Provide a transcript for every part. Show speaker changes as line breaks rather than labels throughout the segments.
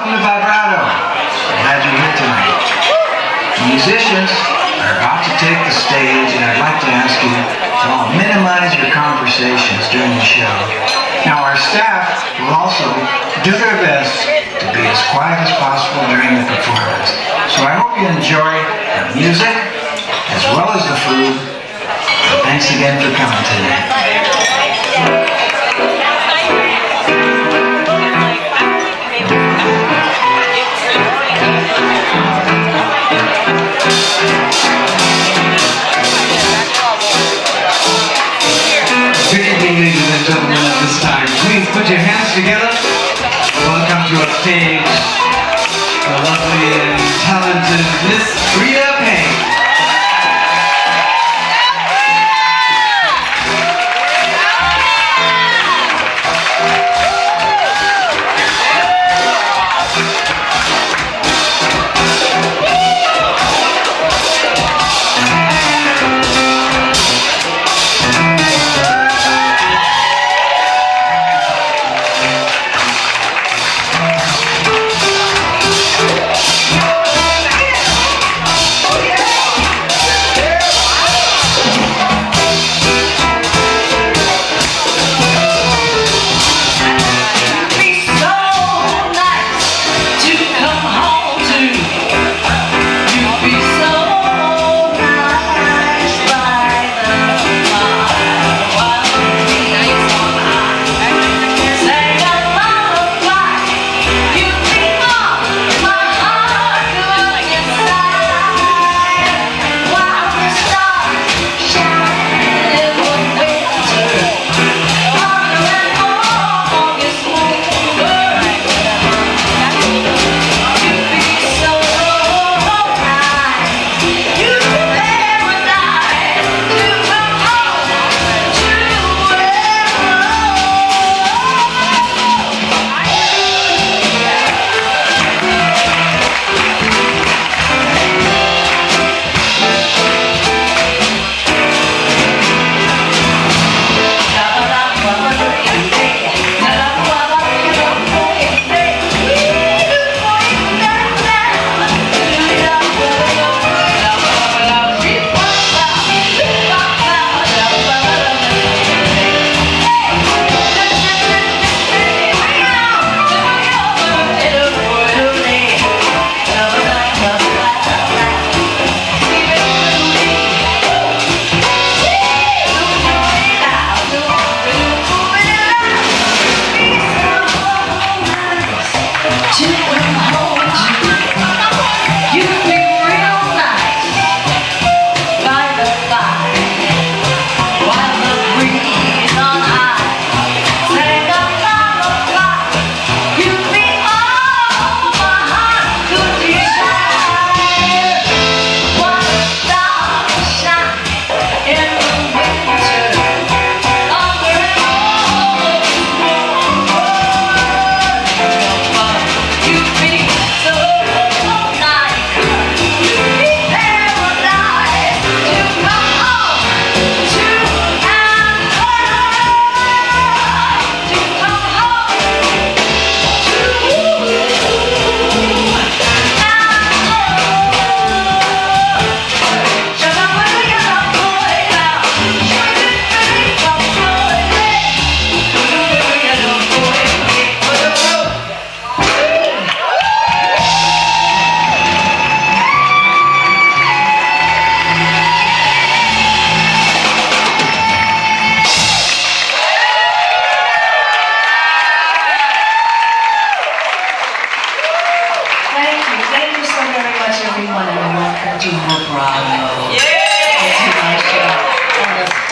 Welcome to Vibrato. Glad you're here tonight. Musicians are about to take the stage, and I'd like to ask you to all minimize your conversations during the show. Now, our staff will also do their best to be as quiet as possible during the performance. So I hope you enjoy the music as well as the food. And thanks again for coming tonight.
Ladies and gentlemen, at this time, please put your hands together. Welcome to our stage, the lovely and talented Miss Freda Payne.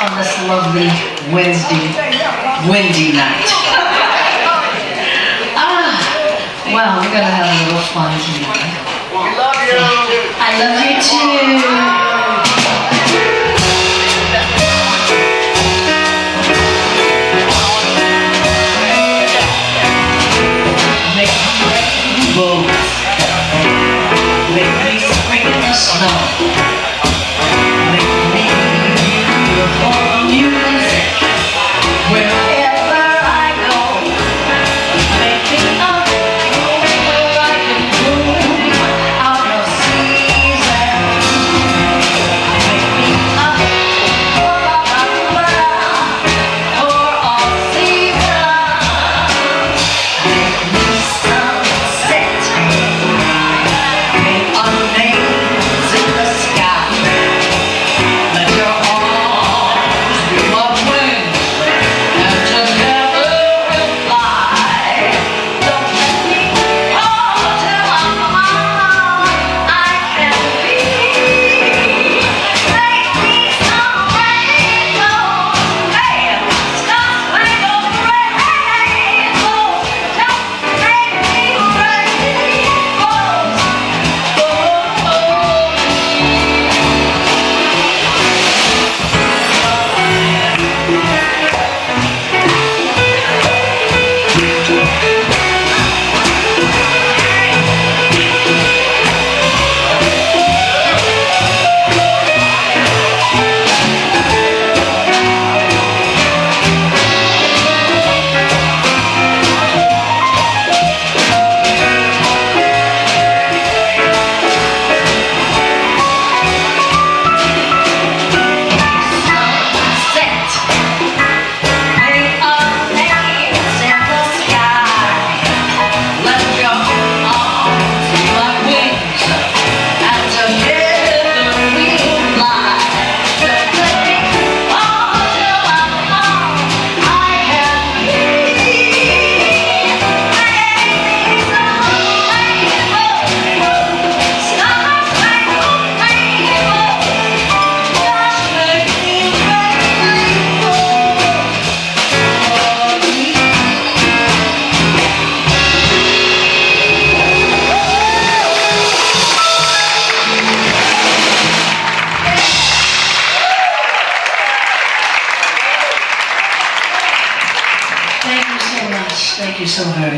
On this lovely windy night. Well, we're gonna have a little fun tonight.
We love you.
I love you too. Make me rainbows. Make me spring in the snow. Make me beautiful music wherever I go. Make me up wherever I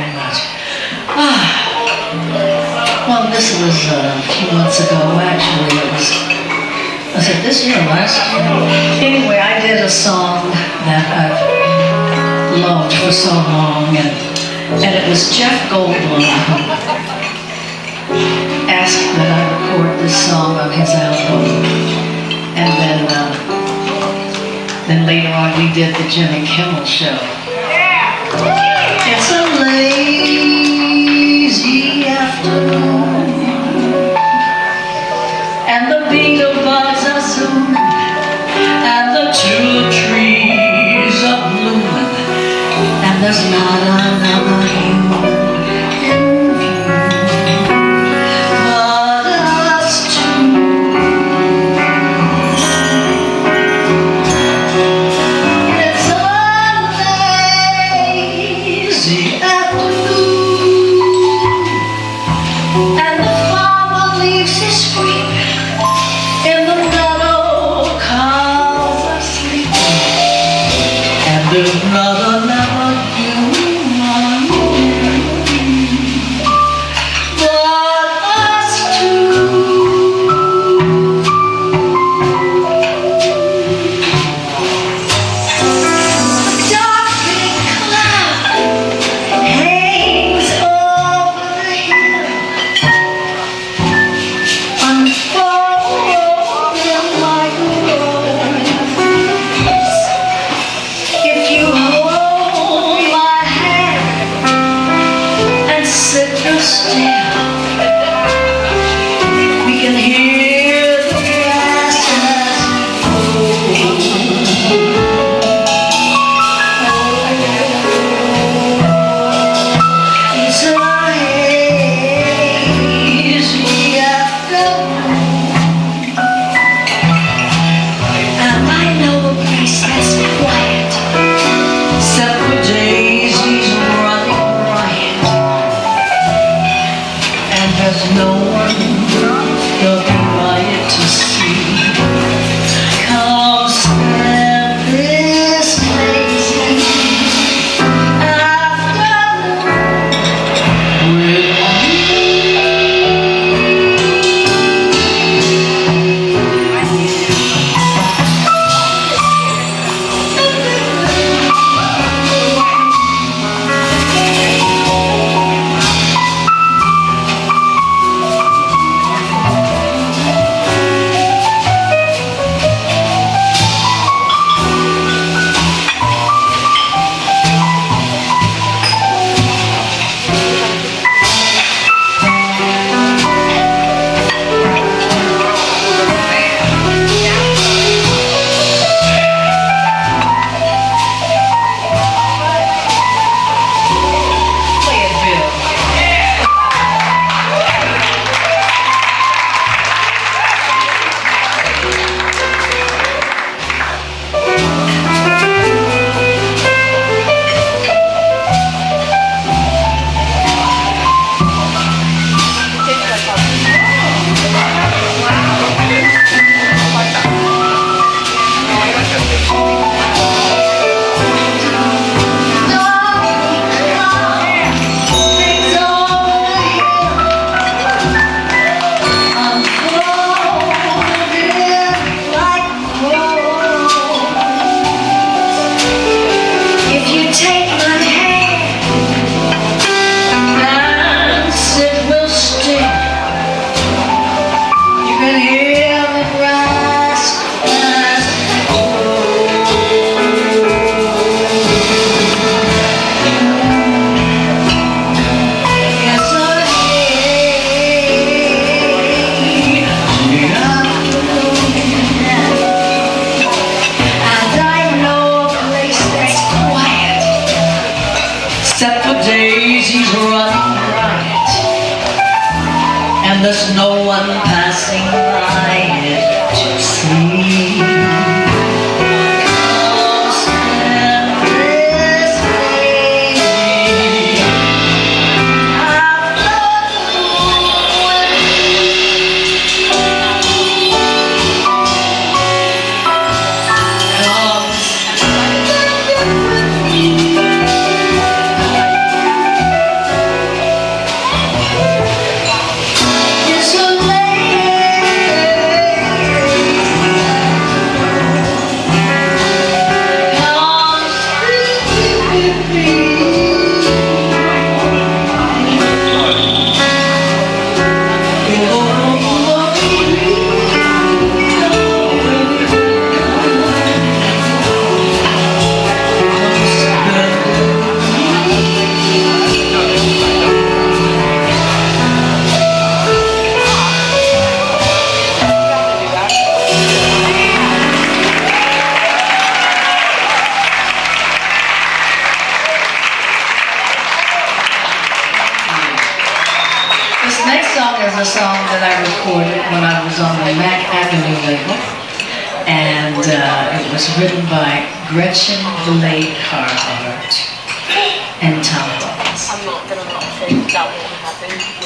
very much. Well, this was a few months ago. Actually, it was, I said, this year, last year. Anyway, I did a song that I've loved for so long, and it was Jeff Goldblum who asked that I record this song on his album. And then later on we did the Jimmy Kimmel show. It's a lazy afternoon, and the beetle bugs are zooming, and the tulip trees are blooming, and there's not another human in view but us two. It's a lazy afternoon, and the farmer leaves his sheep in the meadow, cows are sleeping, and there's not another human but us two. A darkening cloud hangs over the hill, unfolding like a rose. If you hold my hand and sit real still, we can hear the grass as it's a hazy afternoon, and I know a place that's quiet, except for daisies running riot, and there's no one looking by it to see. Come spend this lazy afternoon with daisies running riot, and there's no one passing by it to see. Come spend this lazy afternoon. song is a song that I recorded when I was on the Mac Avenue label, and it was written by Gretchen Blade Carhart and Tom Robbins.
I'm not gonna not think that won't happen.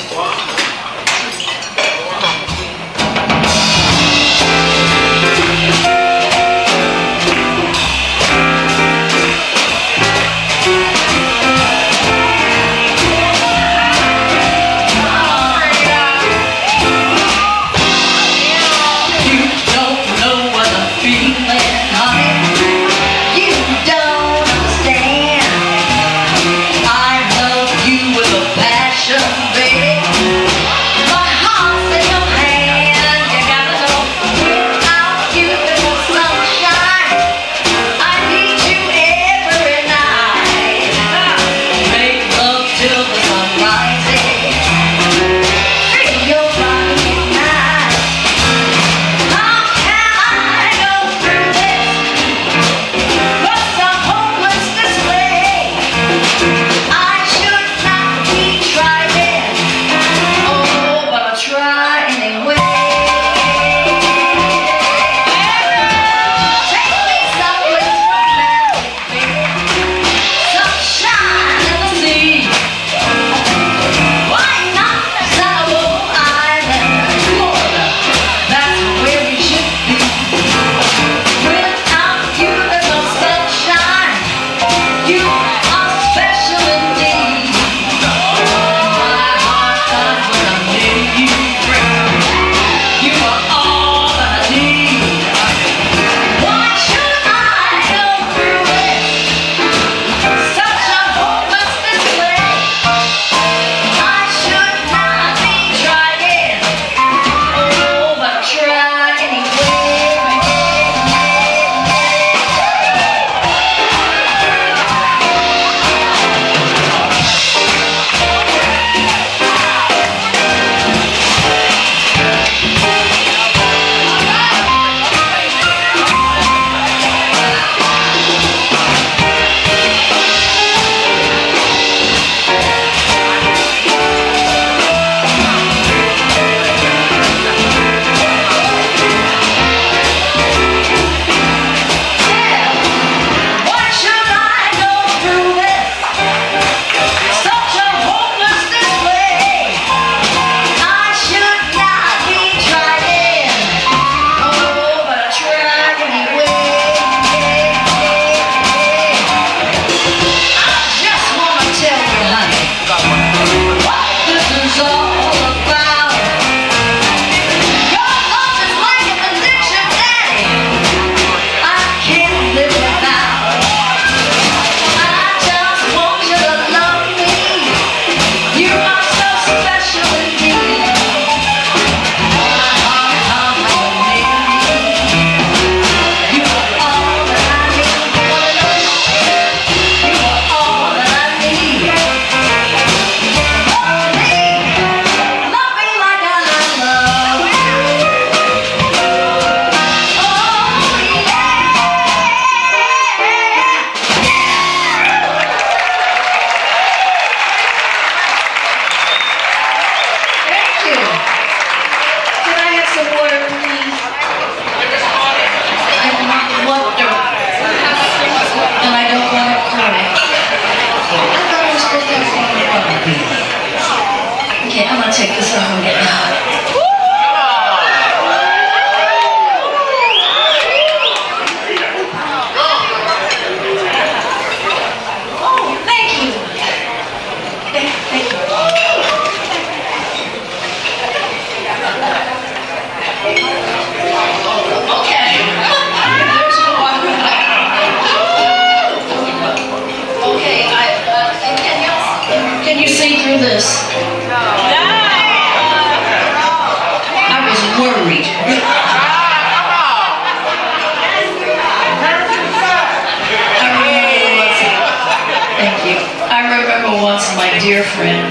Dear friend,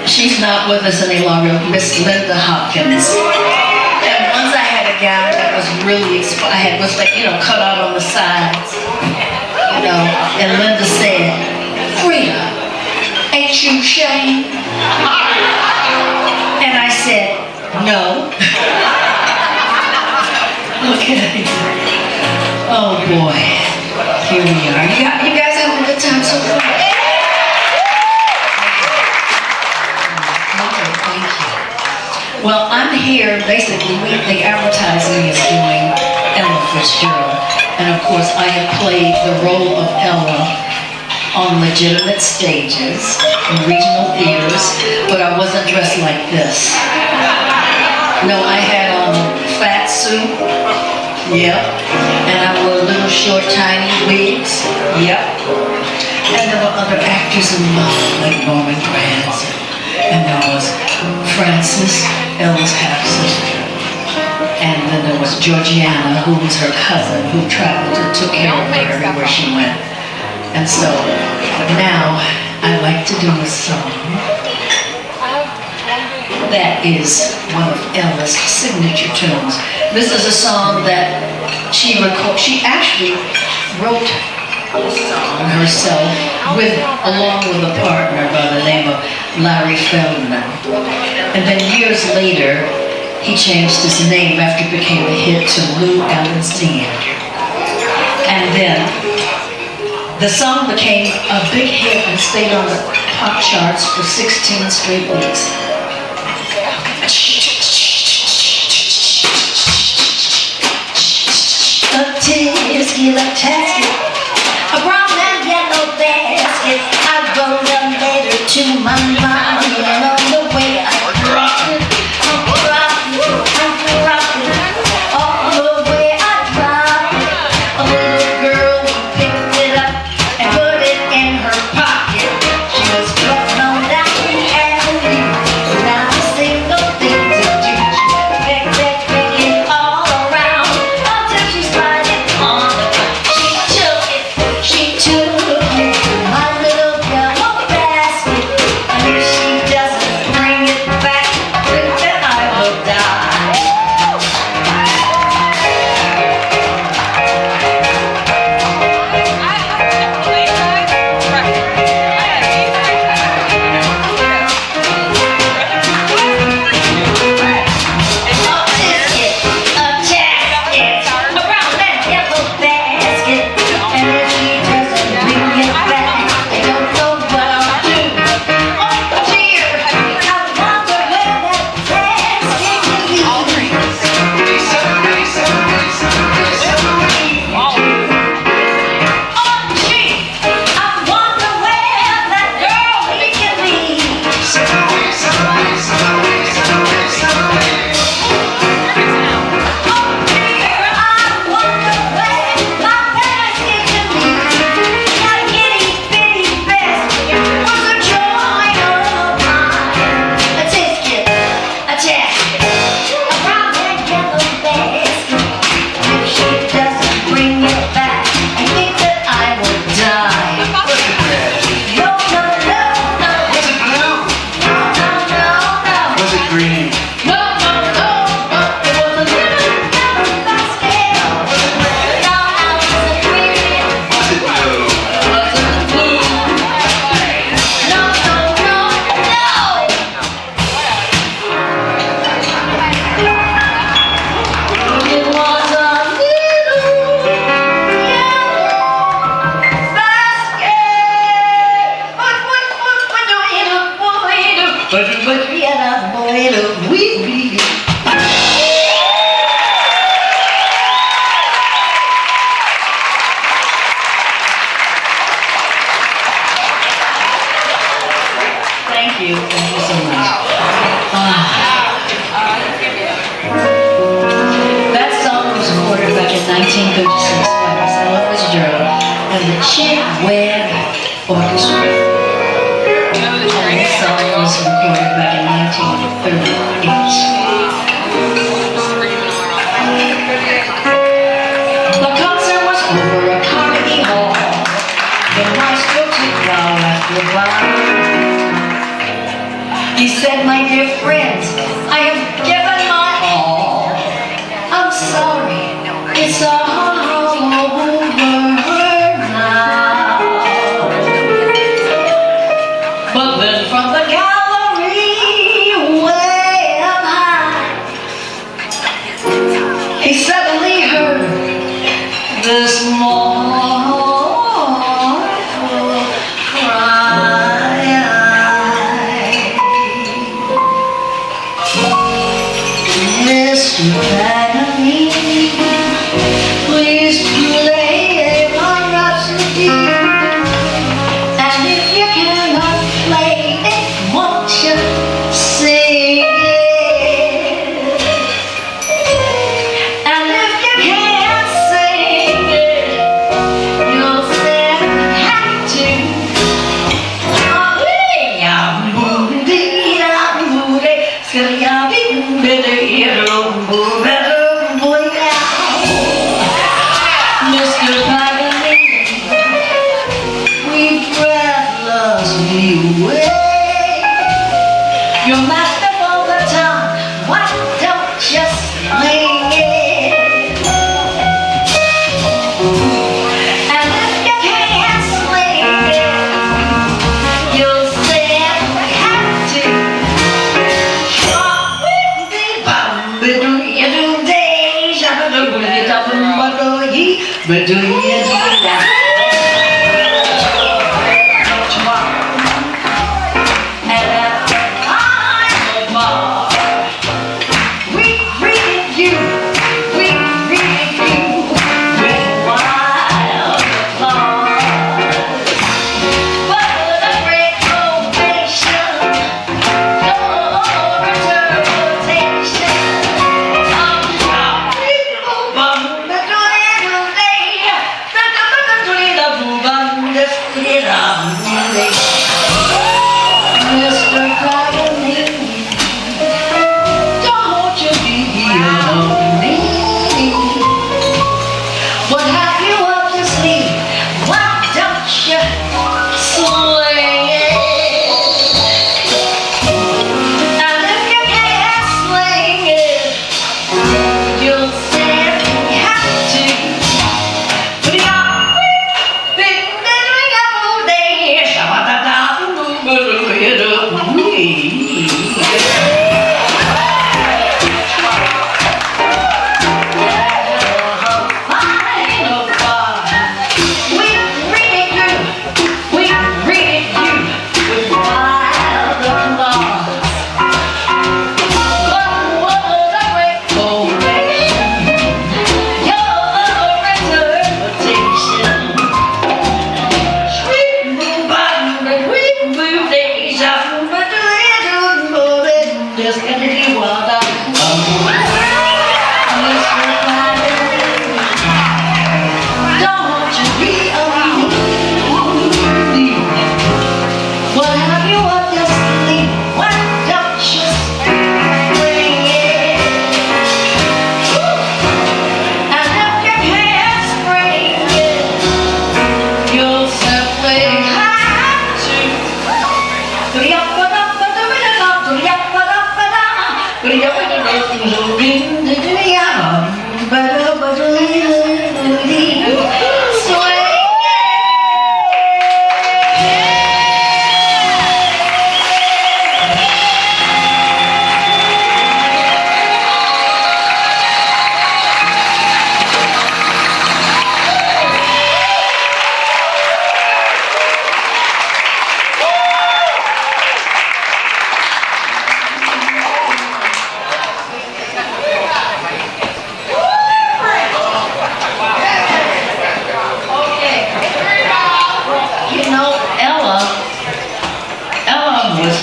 she's not with us any longer, Miss Linda Hopkins. And once I had a gown that was really, was like, cut out on the sides, and Linda said, Freda, ain't you ashamed? No. Okay. Oh boy. Here we are. You guys having a good time so far? Okay, thank you. Well, I'm here, basically, the advertising is doing Ella Fitzgerald. And of course, I have played the role of Ella on legitimate stages, in regional theaters, but I wasn't dressed like this. No, I had on fat suit. Yep. And I wore little short tiny wigs. Yep. And there were other actors involved, like Norman Granz. And there was Frances, Ella's half-sister. And then there was Georgiana, who was her cousin, who traveled and took care of her everywhere she went. And so now I like to do a song that is one of Ella's signature tunes. This is a song that she actually wrote the song herself along with a partner by the name of Larry Feldman. And then years later, he changed his name after it became a hit to Lou Alcindor. And then the song became a big hit and stayed on the pop charts for 16 straight weeks. A tisky, a tasket, a brown and yellow basket. I wrote a letter to my mom, and on the way I dropped it, all the way I dropped it. A little girl picked it up and put it in her pocket. She was floating on down the alley, not a single thing to do. Pick it all around until she started on the ground. She took my little yellow basket, and if she doesn't bring it back, then I will die. Thank you so much. That song was recorded back in 1936 by Ella Fitzgerald and the Chick Webb Orchestra. And this song was recorded back in 1938. The concert was over at Carnegie Hall. The maestro took while after while. He said, my dear friends, I have given my all. I'm sorry, it's all over now. But then from the gallery way up high, You're master all the time. Why don't you swing it? And if you can't swing it, you'll say I have to. But do you do that?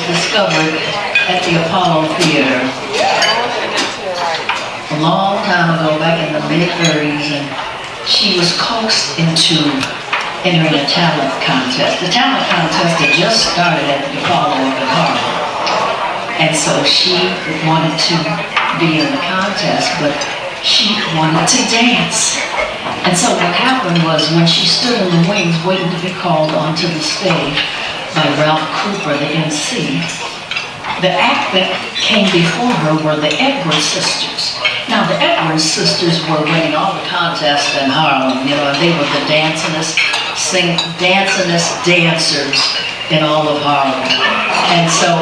Discovered at the Apollo Theater a long time ago, back in the mid-30s, and she was coaxed into entering a talent contest. The talent contest had just started at the Apollo in Harlem, and so she wanted to be in the contest, but she wanted to dance. And so what happened was, when she stood in the wings waiting to be called onto the stage by Ralph Cooper, the MC, the act that came before her were the Edwards sisters. Now, the Edwards sisters were winning all the contests in Harlem. You know, they were the dancers in all of Harlem. And so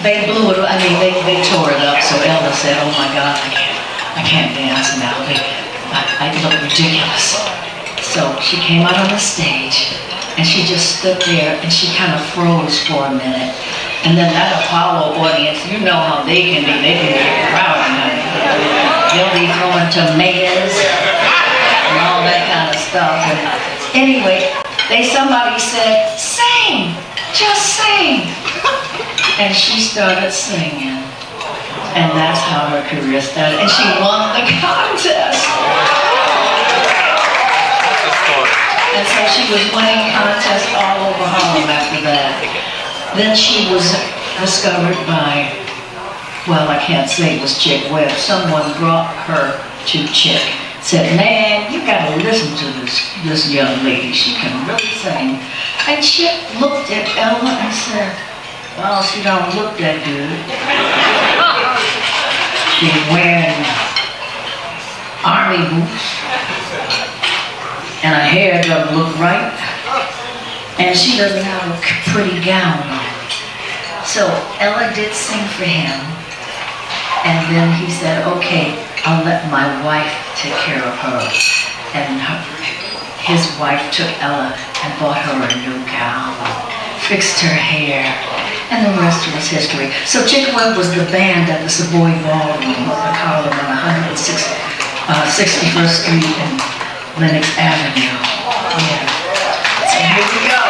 they blew it. I mean, they tore it up. So Ella said, "Oh my God, I can't dance now. I look ridiculous." So she came out on the stage, and she just stood there, and she kind of froze for a minute. And then that Apollo audience, you know how they can be rowdy. They'll be throwing tomatoes and all that kind of stuff. And anyway, somebody said, "Sing, just sing." And she started singing. And that's how her career started. And she won the contest. And so she was winning contests all over Harlem after that. Then she was discovered by, well, I can't say it was Chick Webb. Someone brought her to Chick. Said, "Man, you gotta listen to this young lady. She can really sing." And Chick looked at Ella and said, Well, she don't look that good. She's wearing army boots, and her hair doesn't look right, and she doesn't have a pretty gown on. So Ella did sing for him, and then he said, okay, I'll let my wife take care of her. And his wife took Ella and bought her a new gown, fixed her hair, and the rest was history. So Chick Webb was the band at the Savoy Ballroom up in Harlem on 61st Street and Lenox Avenue. Yeah. So here we go.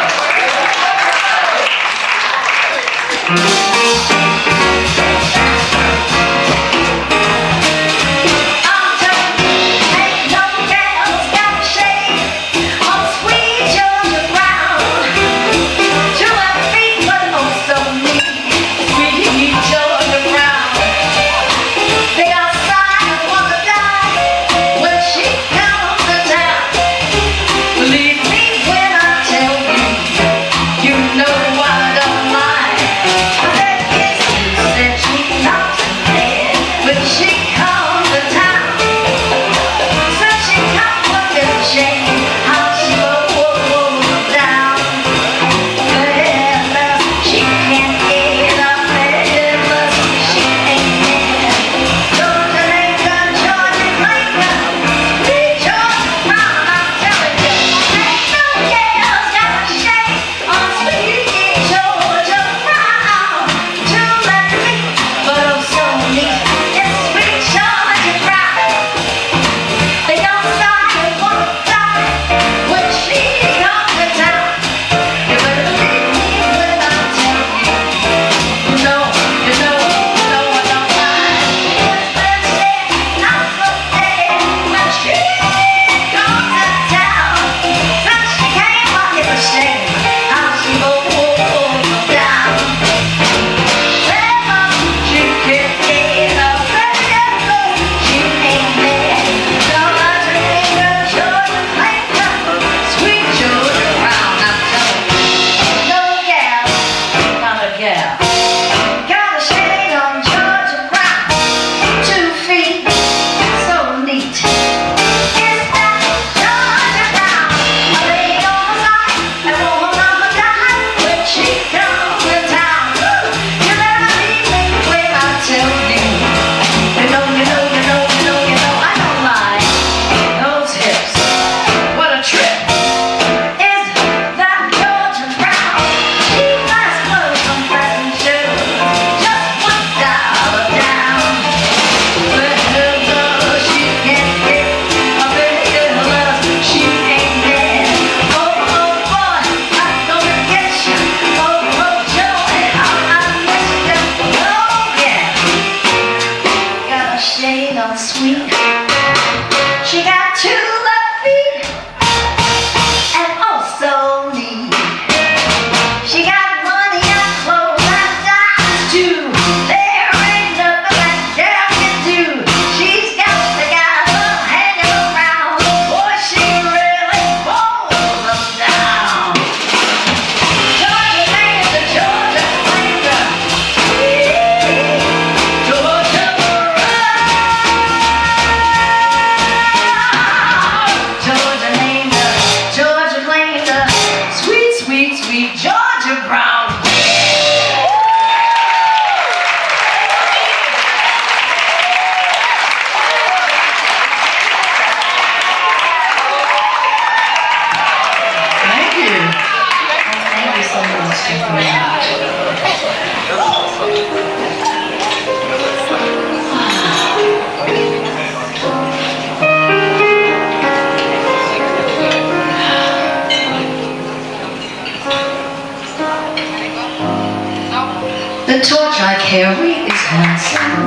The torch I carry is handsome.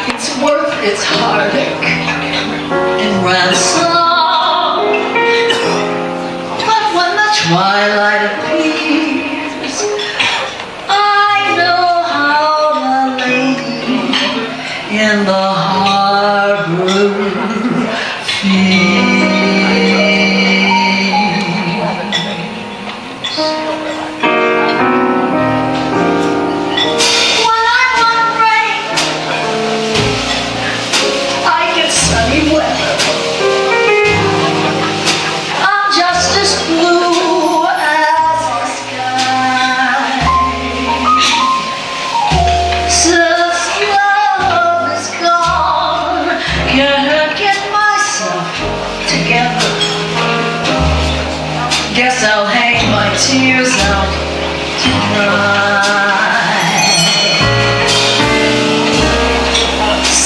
It's worth its heartache and ransom. But when the twilight appears, I know how the lady in the harbor feels.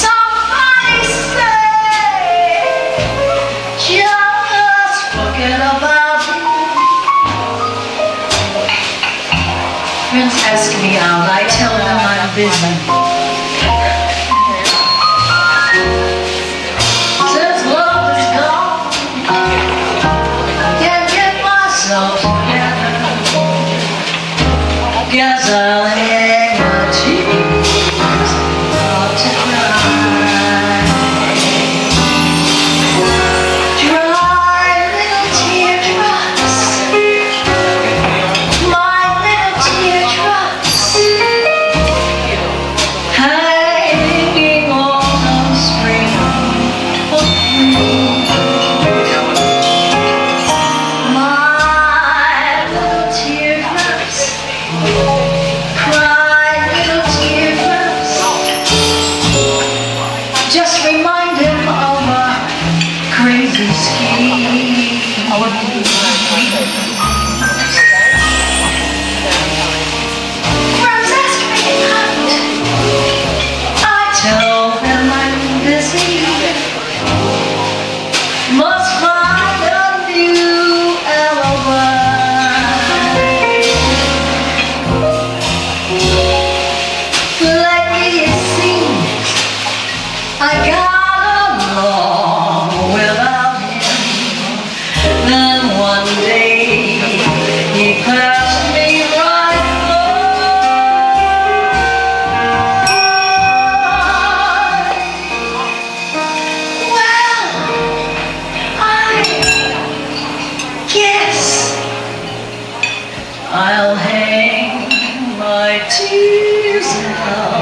Somebody say, just forget about it. Friends ask me out, I tell them I'm busy. Since love is gone, can't get myself together. Guess I'll hang my tears out to cry. Dry little teardrops, my little teardrops, hanging on the spring of me. My little teardrops, cry little teardrops, just remind him of a crazy scheme. Friends ask me out, I tell them I'm busy. Must find a new alibi. Lately it seems I got along without him. Then one day he passed me right by. Well, I guess I'll hang my tears now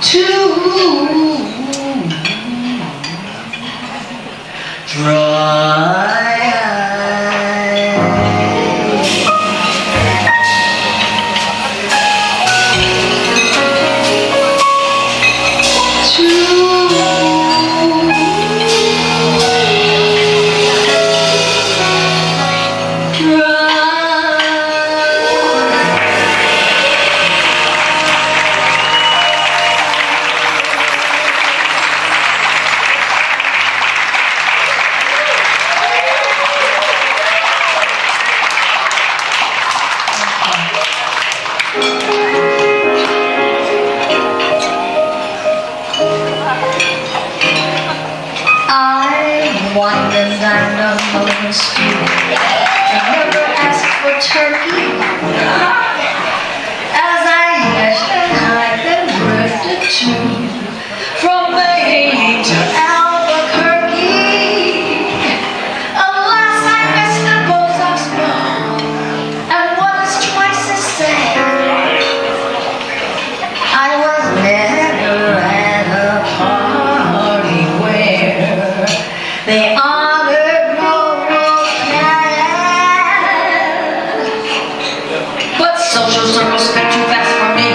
to dry. I wandered down the lonely street and never asked for turkey. As I hitched and hiked and drifted too, from Maine to Albuquerque. Alas, I missed the Bozox ball, and what is twice as sad, I was never at a party where they honored moral cat. But social circles spin too fast for me.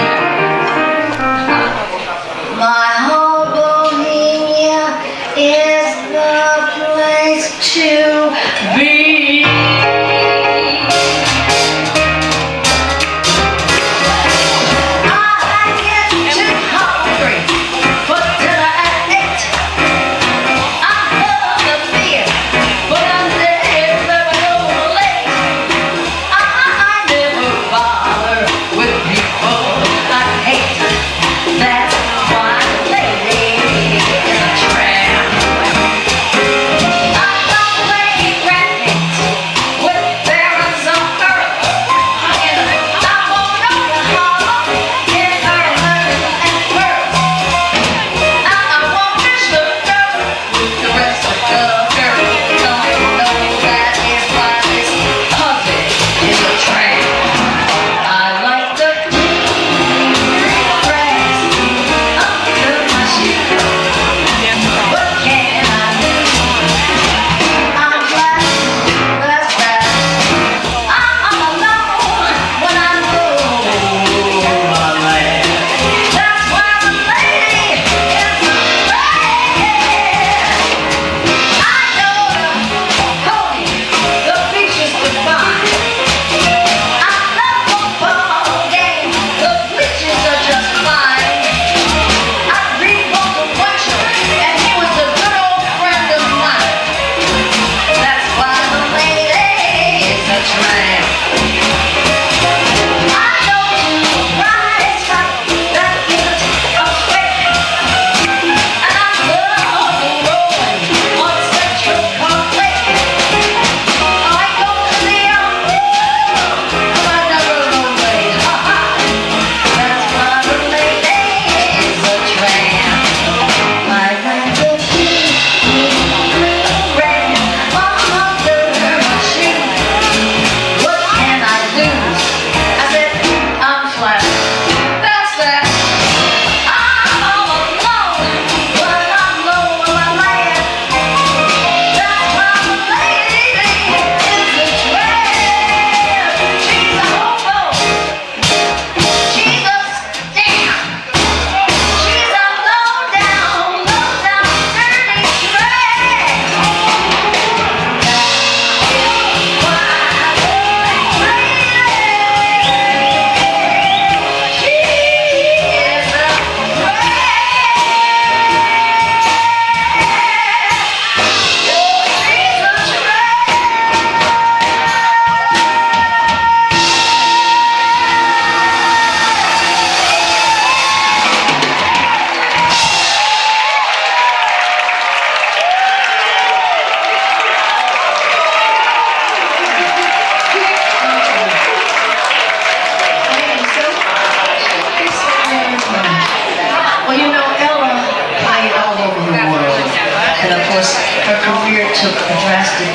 her career took a drastic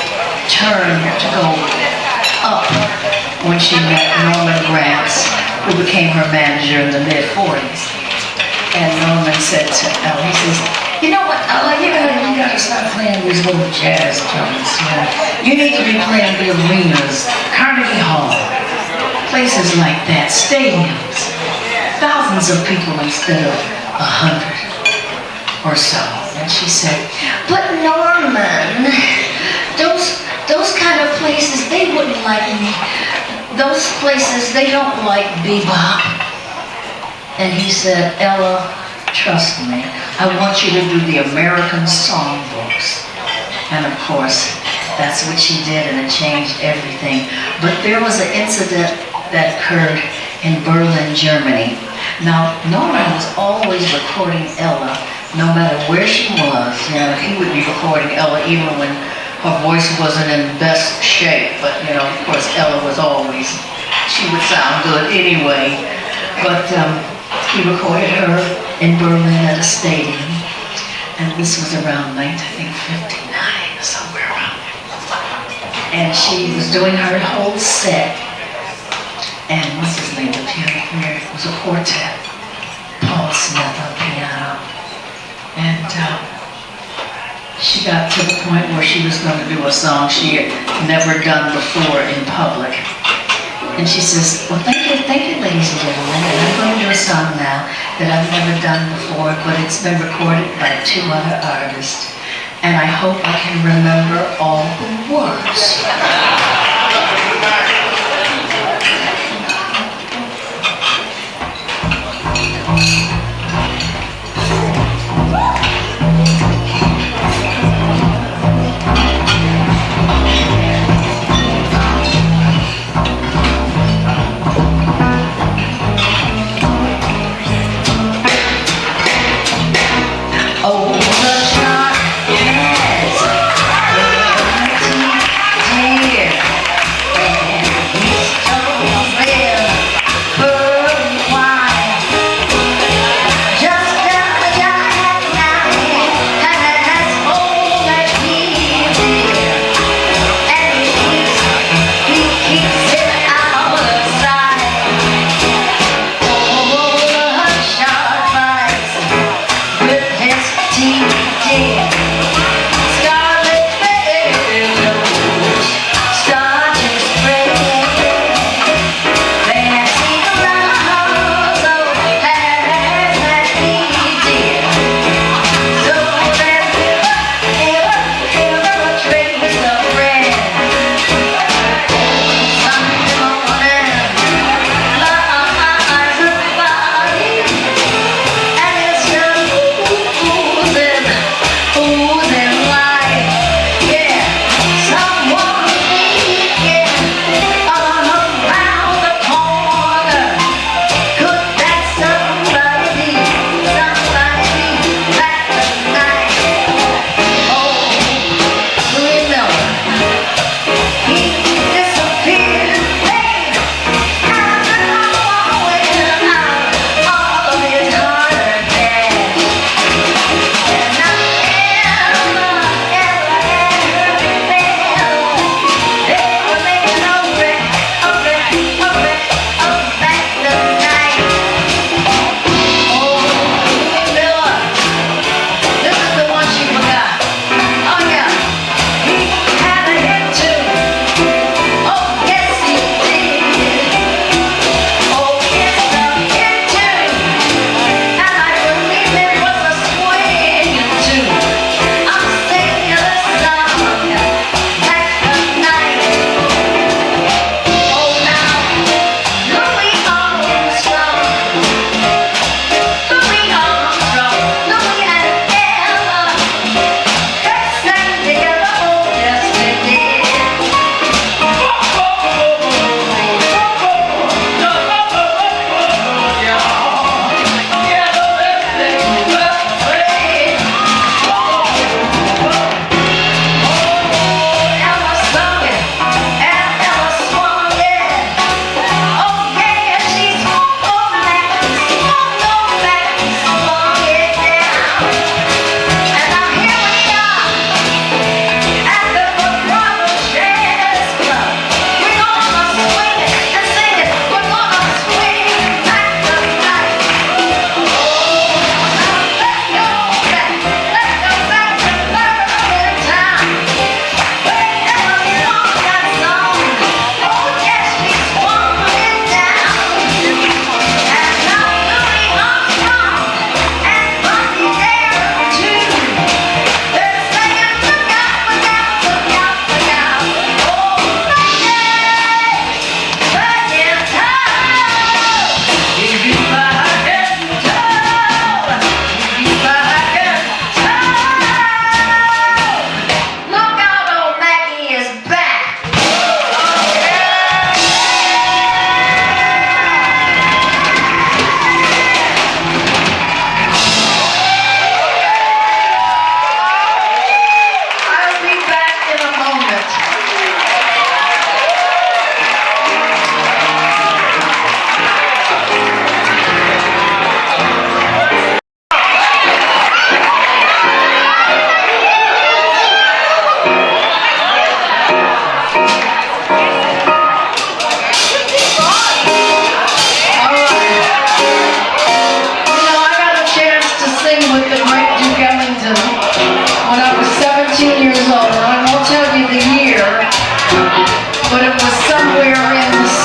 turn to go up when she met Norman Granz, who became her manager in the mid-40s. And Norman said to Ella, he says, you know what, Ella, you gotta stop playing these little jazz joints. You need to be playing the arenas, Carnegie Hall, places like that, stadiums, thousands of people instead of 100 or so. And she said, but Norman, those kind of places, they wouldn't like me. Those places, they don't like bebop. And he said, Ella, trust me, I want you to do the American songbooks. And of course, that's what she did, and it changed everything. But there was an incident that occurred in Berlin, Germany. Now, Norman was always recording Ella, no matter where she was. You know, he would be recording Ella even when her voice wasn't in best shape. But, you know, of course, Ella was always, she would sound good anyway. But he recorded her in Berlin at a stadium. And this was around 1959, somewhere around there. And she was doing her whole set. And what's his name, the piano player? It was a quartet. Paul Smith on piano. And she got to the point where she was going to do a song she had never done before in public. And she says, well, thank you, ladies and gentlemen. And I'm going to do a song now that I've never done before, but it's been recorded by 2 other artists. And I hope I can remember all the words. Oh, the darkness, dear.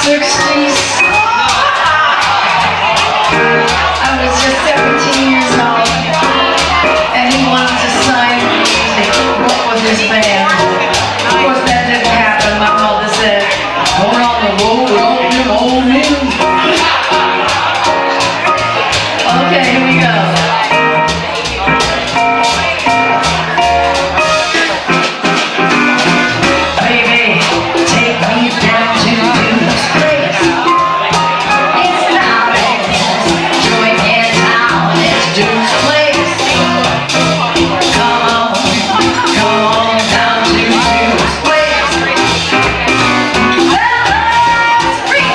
60s. I was just 17 years old, and he wanted to sign music, work with his band. Of course, that didn't happen. My mother said, "Going on the road, on your own music." Okay, here we go. Baby, take me down to this place. It's not a joint in town, it's Duke's place. Come on down to Duke's place. Let's freak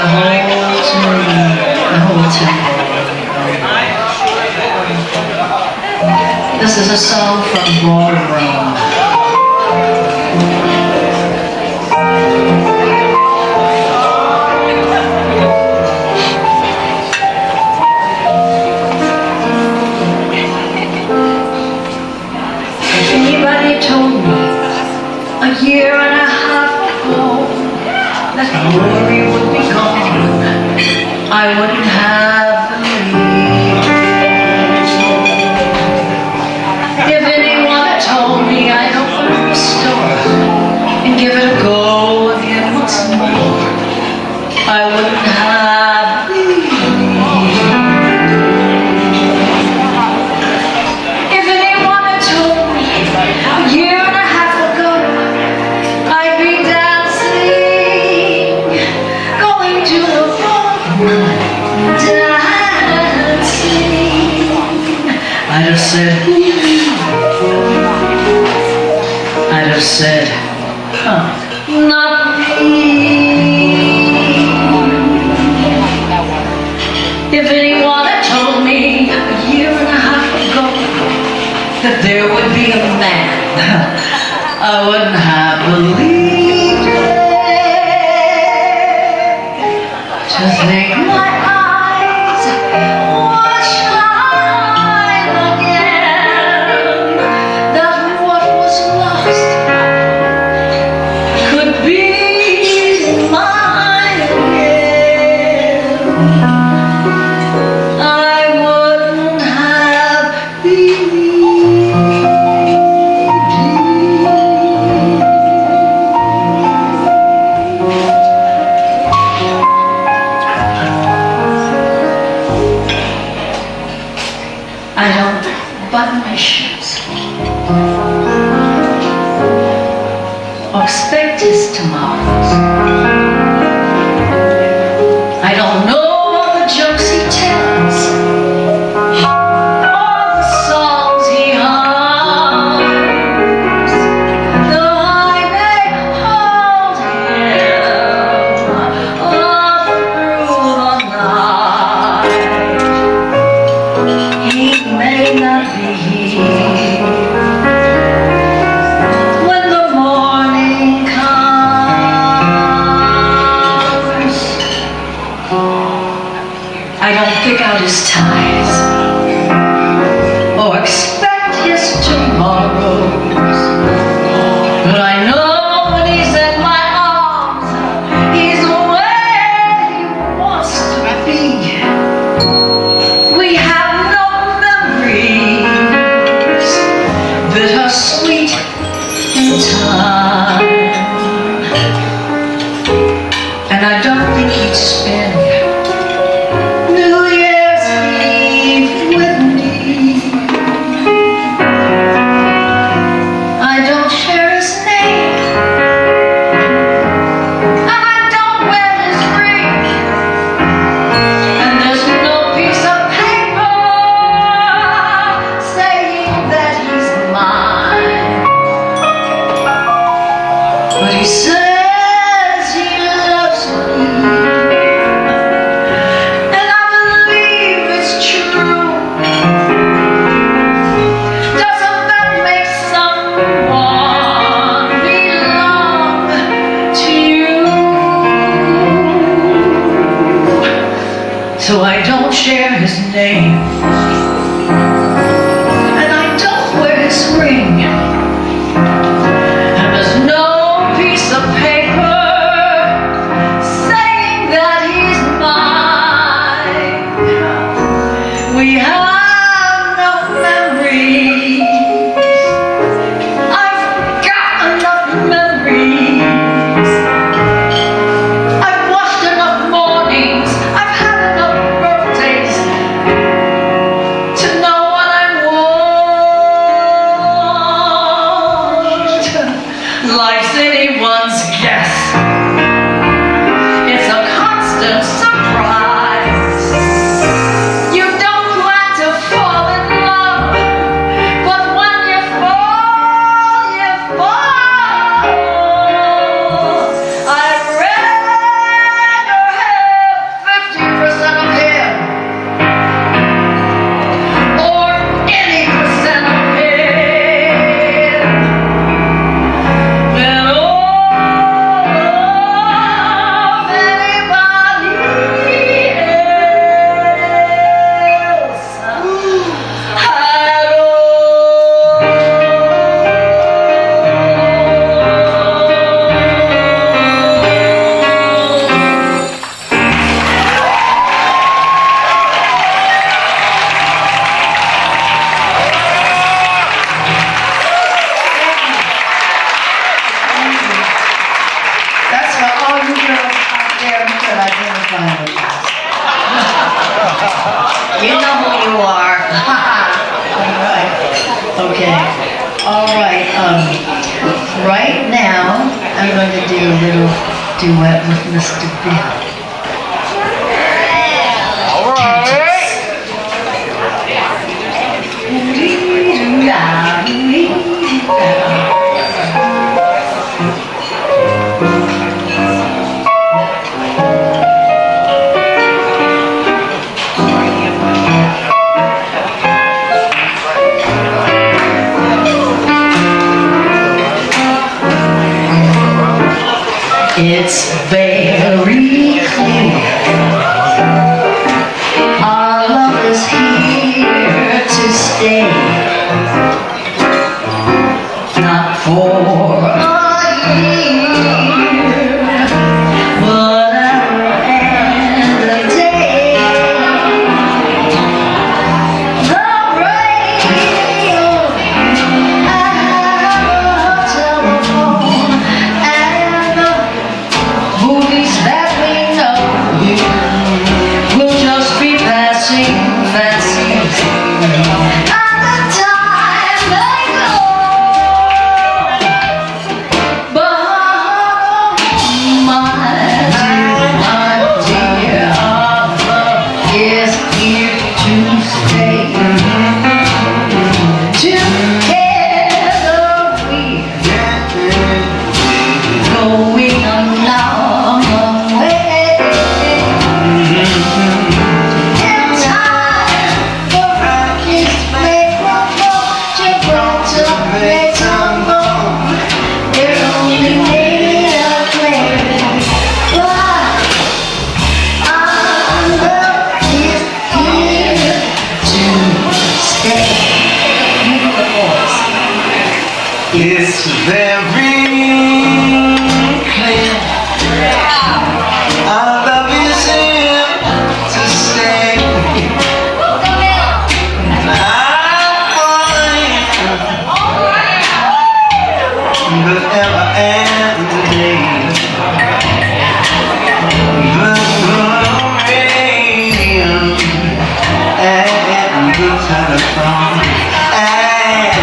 whole tune, the whole tempo. This is a song from Ballroom. If anybody told me a year and a half ago that glory would be gone, I wouldn't have believed. If anyone had told me I'd open the store and give it a go again once more, I wouldn't have believed. If anyone had told me a year and a half ago I'd be dancing, going to the ballroom, dancing, I'd have said, I'd have said, not me. If anyone had told me a year and a half ago that there would be a man, I wouldn't have believed it. To think my eyes would shine again, that what was lost could be mine again, I wouldn't have believed I don't button my shoes or expect his tomorrows. I don't know all the jokes he tells, all the songs he hums, though I may hold him all through the night. He may not be here when the morning comes. I don't pick out his ties or expect his tomorrows, but I know when he's in my arms, he's where he wants to be. We have no memories that are sweet in time, and I don't think he'd spend New Year's Eve with me. I don't share his name, and I don't wear his ring, and there's no piece of paper saying that he's mine. But he says he loves me, and I believe it's true. Doesn't that make someone belong to you? So I don't share his name, and I don't wear his ring, and there's no piece of paper saying that he's mine. We have no memories. I've got enough memories. I've watched enough mornings. I've had enough birthdays to know what I want. going to do a little duet with Mr. Bill.
All right.
It's very clear our love is here to stay, not for a year, but hour and a day. The radio and the telephone and the movies that we know will just be passing that season at the time they go. But my dear, our love is here to stay. Together we're going a long way. In time for rockets may crumble, Gibraltar may tumble. They're only made of clay, but our love is here to stay.
It's very clear our love is here to stay. I'm falling forever and a day. The radio and the telephone and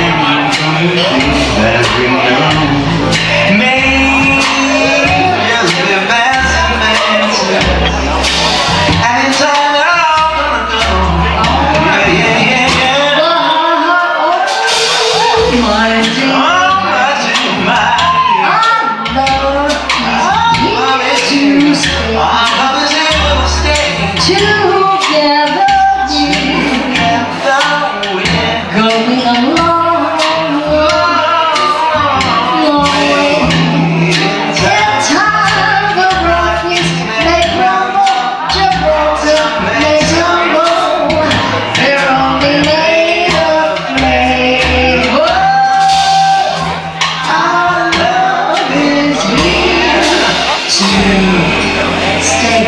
the things that we know may just be fascinating. And it's all we're all gonna know. Yeah.
My dear,
Oh, my dear, my dear.
our love is here to stay.
Our love is here to stay.
Together we're going a long, long way. In time the rockets may crumble, Gibraltar may tumble. They're only made of clay. Our love is here to stay.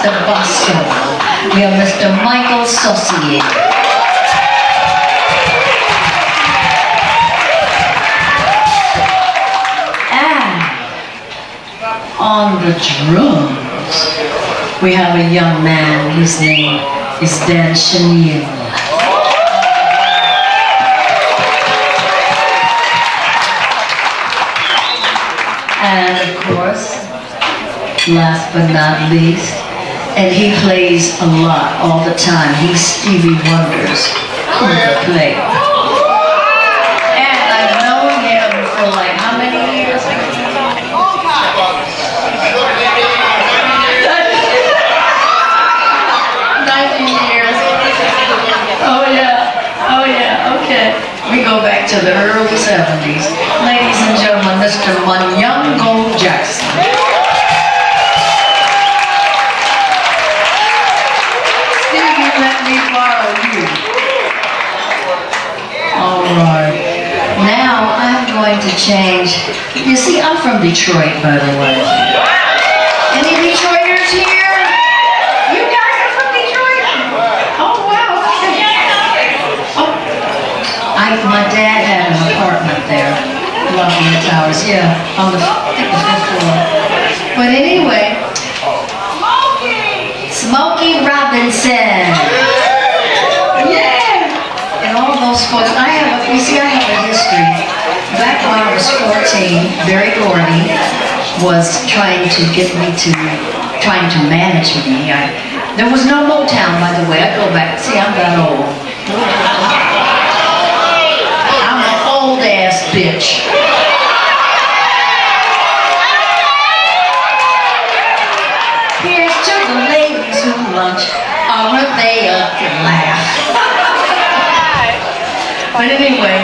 Mr. Basso. We have Mr. Michael Saucier. And on the drums, we have a young man whose name is Dan Chenille. And of course, last but not least, and he plays a lot all the time. He's Stevie Wonder's player. And I've known him for like how many years? 19 years. Oh yeah, okay. We go back to the early 70s. Ladies and gentlemen, Mr. Munyango Jackson. Stevie, let me borrow you. All right. Now I'm going to change. You see, I'm from Detroit, by the way. Any Detroiters here? You guys are from Detroit? Oh, wow. Oh. My dad had an apartment there, Lafayette Towers, yeah, on the, I think the 5th floor. But anyway, Smokey Robinson. Yeah! And all those folks, you see, I have a history. Back when I was 14, Barry Gordy was trying to manage me. There was no Motown, by the way. I go back, see, I'm that old. I'm an old-ass bitch. Here's to the ladies who lunch. Aren't they a laugh? But anyway,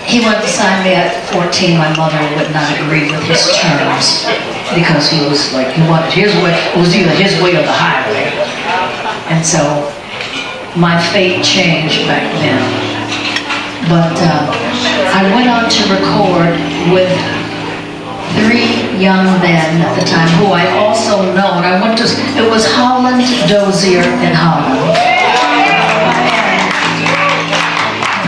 he wanted to sign me at 14. My mother would not agree with his terms because he was like, he wanted his way. It was either his way or the highway. And so my fate changed back then. But I went on to record with 3 young men at the time who I also know. And it was Holland, Dozier, and Holland.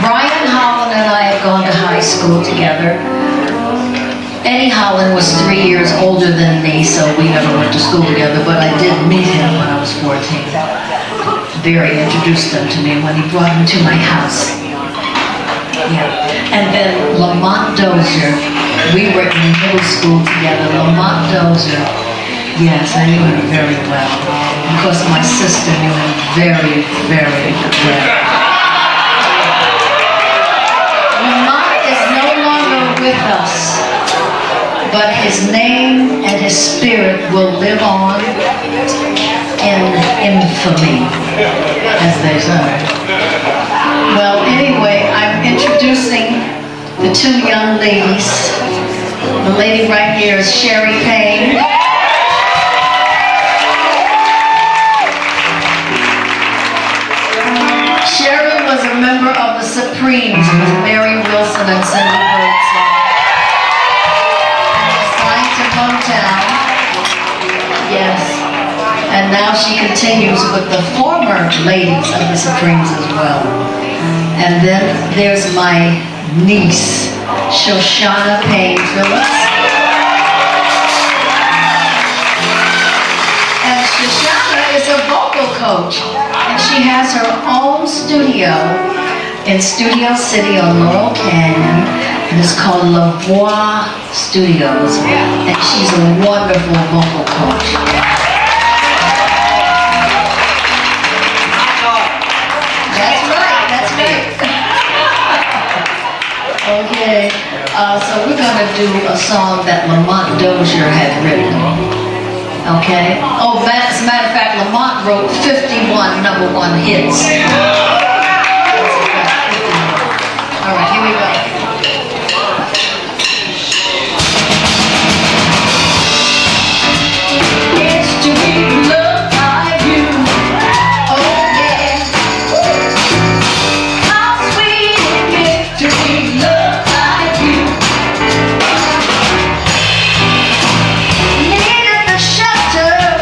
Brian Holland and I had gone to high school together. Eddie Holland was 3 years older than me, so we never went to school together, but I did meet him when I was 14. Barry introduced him to me when he brought him to my house. Yeah. And then Lamont Dozier, we were in middle school together. Lamont Dozier, yes, I knew him very well. Of course, my sister knew him very, very well. Lamont is no longer with us, but his name and his spirit will live on in infamy, as they say. Well, anyway, I'm introducing the 2 young ladies. The lady right here is Freda Payne. Sherry was a member of the Supremes with Mary Wilson and Cindy Birdsong. Signed to Motown. Yes. And now she continues with the former ladies of the Supremes as well. And then there's my niece, Shoshana Payne Phillips. And Shoshana is a vocal coach. And she has her own studio in Studio City on Laurel Canyon. And it's called La Voix Studios. And she's a wonderful vocal coach. That's right. Okay, so we're going to do a song that Lamont Dozier had written. Okay? Oh, as a matter of fact, Lamont wrote 51 #1 hits. All right, here we go. It's to be loved by you. Oh yeah. How sweet it is to be loved by you. Needed the shelter of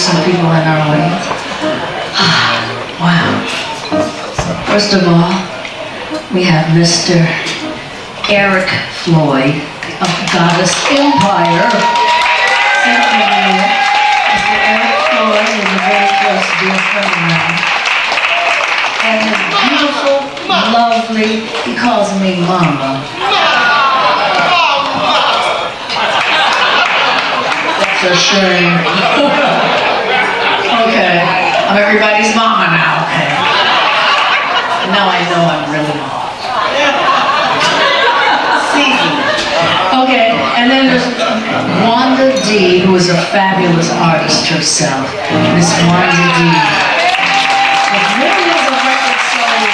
some people in our audience. Wow. First of all, we have Mr. Eric Floyd of Goddess Empire. Mr. Eric Floyd is a very close dear friend of mine. And his beautiful, lovely, he calls me Mama. That's a shame. Okay, I'm everybody's mama now, okay? Now I know I'm really mama. Okay, and then there's Wanda D, who is a fabulous artist herself. Miss Wanda D. With millions of records sold.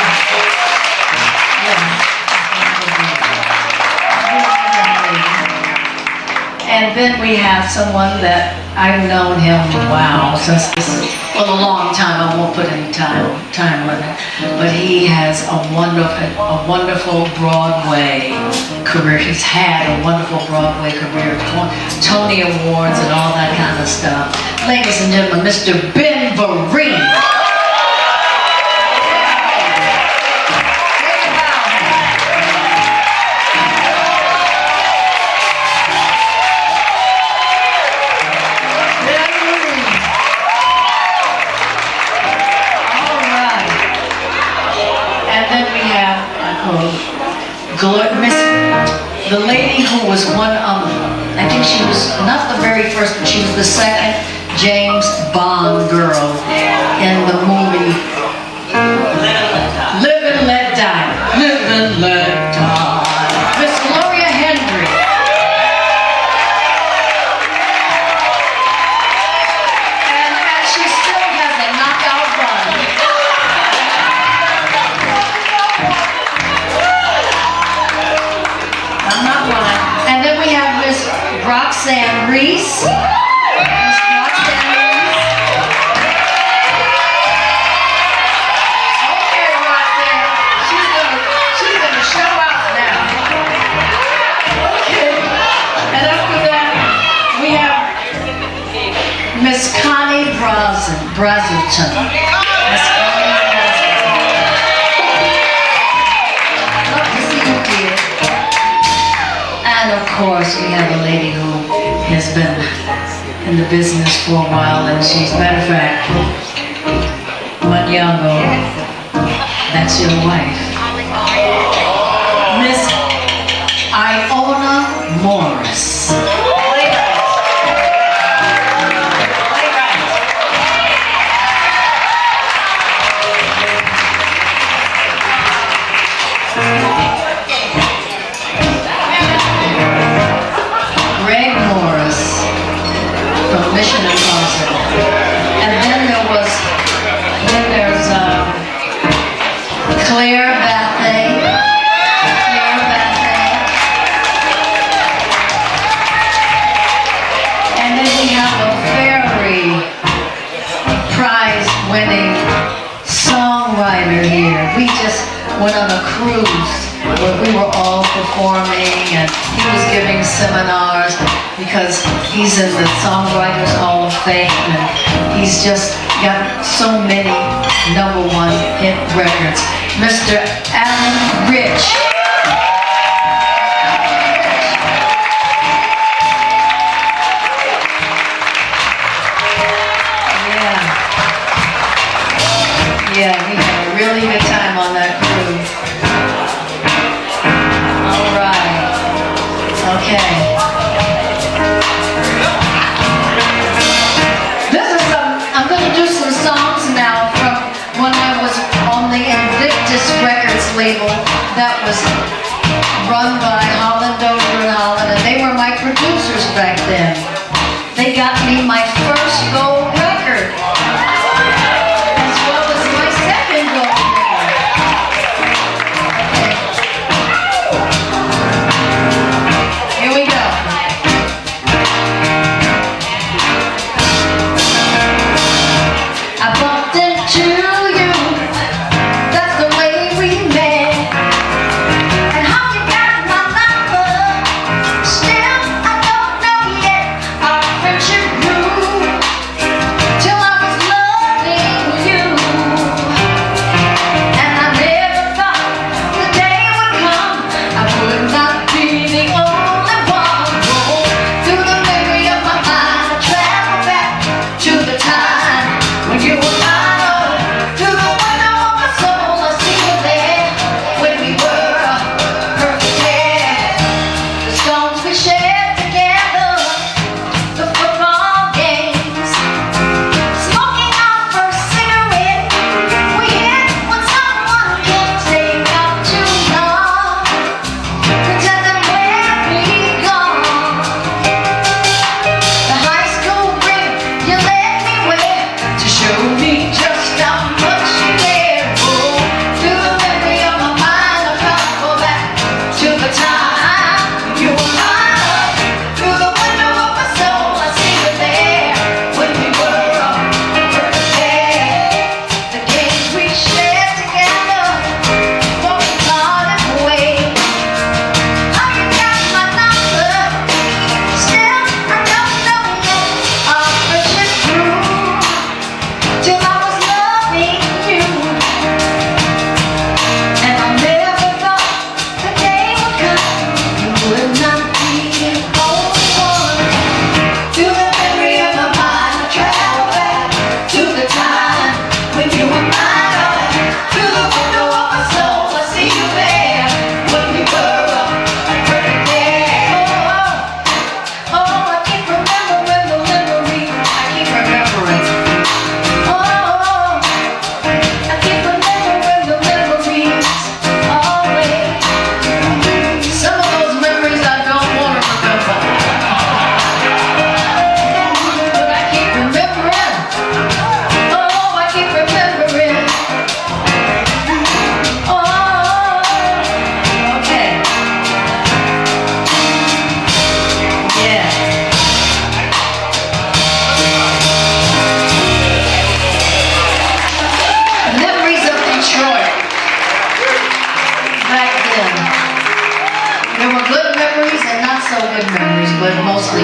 And then we have someone that I've known him, wow, since a long time. I won't put any time limit, but he has a wonderful Broadway career. He's had a wonderful Broadway career, Tony Awards and all that kind of stuff. Ladies and gentlemen, Mr. Ben Vereen. The lady who was one of, I think she was not the very first, but she was the second James Bond girl in the movie Live and Let Die. Live and Let Die. Miss Gloria Hendry. And she still has a knockout bun. I'm not lying. And then we have Miss Roxanne Reese. Miss Roxanne Reese. Okay, Roxanne. She's gonna show out now. Okay. And after that, we have Miss Connie Brazelton. Miss Connie Brazelton. Love to see you, dear. And of course, we have a lady who has been in the business for a while, and she's, matter of fact, Manyango, that's your wife, Miss Iona Morris. Mission Impossible. And then there's Claire Bathay. And then we have a very prize-winning songwriter here. We just went on a cruise where we were all performing, and he was giving seminars because he's in the Songwriters Hall of Fame, and he's just got so many #1 hit records. Mr. Alan Rich. Yeah, we had a really good time on that cruise. All right. Okay. I'm going to do some songs now from when I was on the Invictus Records label that was run by Holland Dover and Holland, and they were my producers back then. They got me my first gold record, as well as my second gold record. Okay. Here we go. I bumped into you, that's the way we met.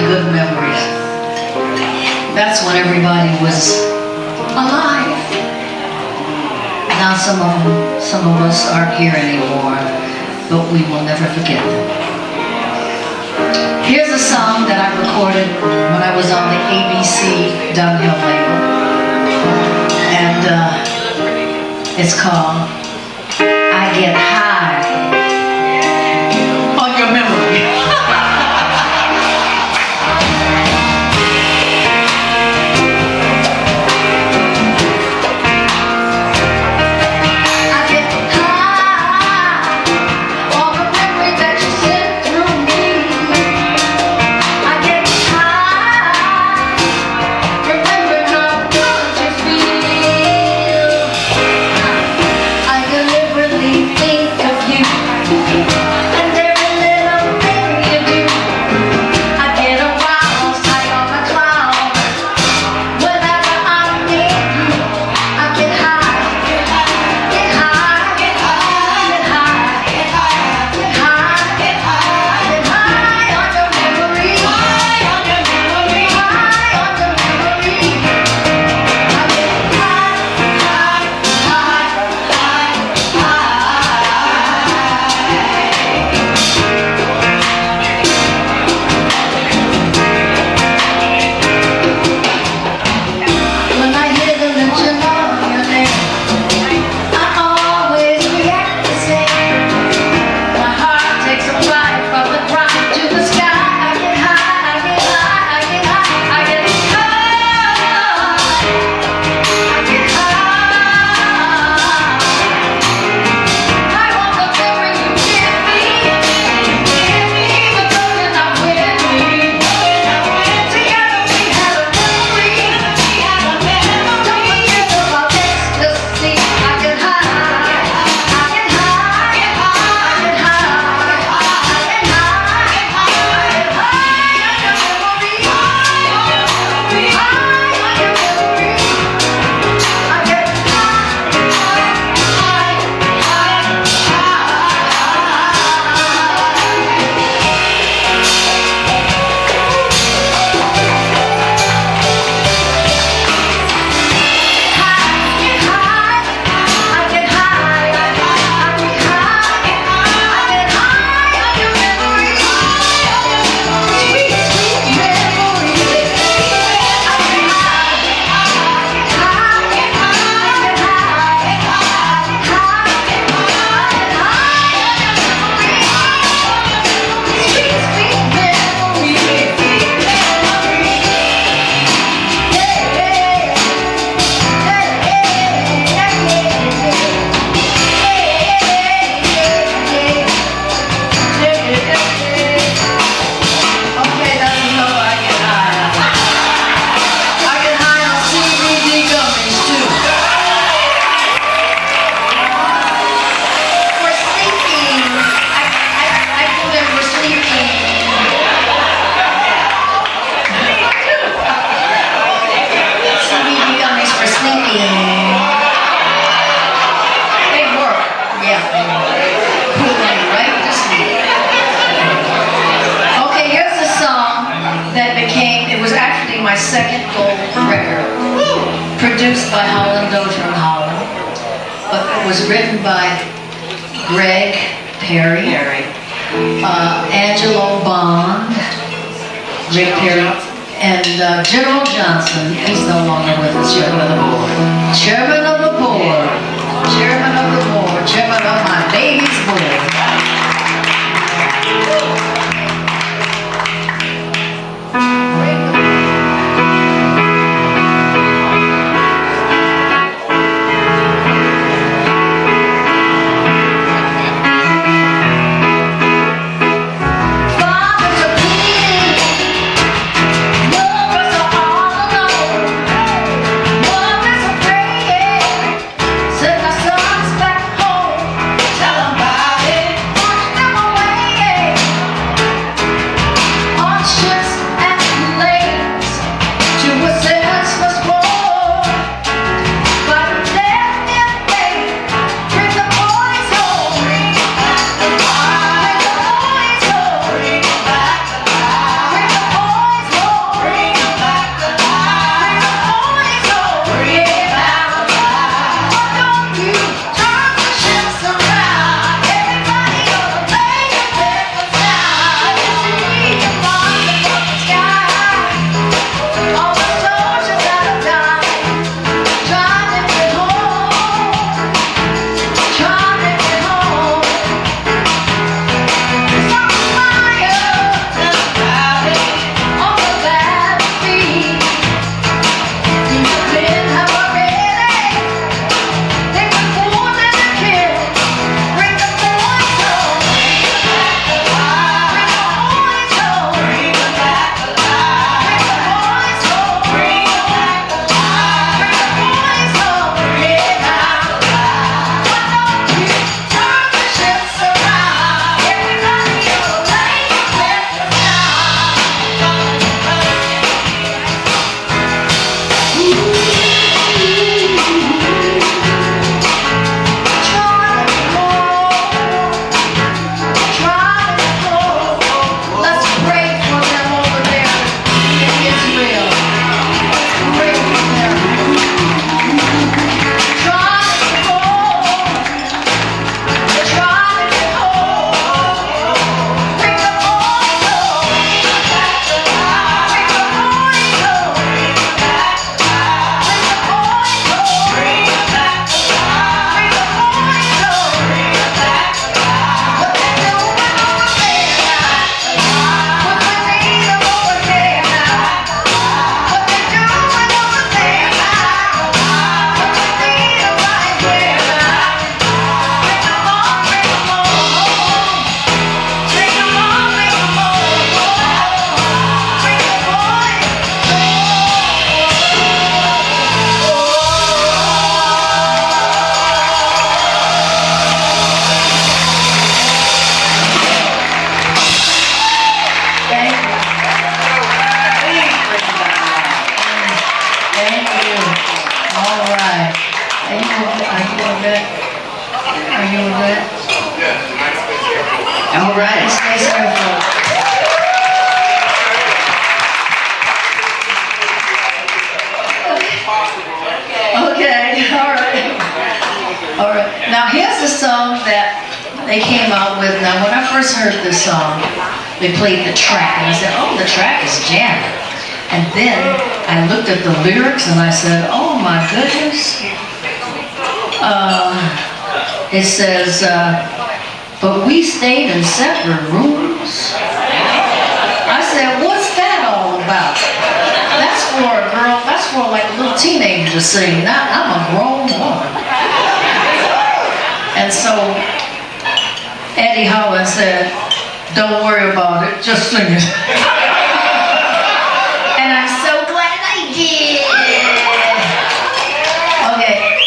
good memories. That's when everybody was alive. Now some of us aren't here anymore, but we will never forget them. Here's a song that I recorded when I was on the ABC Downhill label, and it's called I Get High on Your Memory. Second gold record, produced by Holland Dozier and Holland, but it was written by Greg Perry, Angelo Bond, Rick Perry, and General Johnson. He's no longer with us, chairman of the board. Chairman of the board. Chairman of the board. Chairman of my baby's board. Yeah. that's a song that they came out with. Now, when I first heard this song, they played the track, and I said, oh, the track is jamming. And then I looked at the lyrics, and I said, oh, my goodness. It says, but we stayed in separate rooms. I said, what's that all about? That's for a girl, that's for like a little teenager to sing. Now, I'm a grown woman. And so Eddie Holland said, don't worry about it, just sing it. And I'm so glad I did. Okay,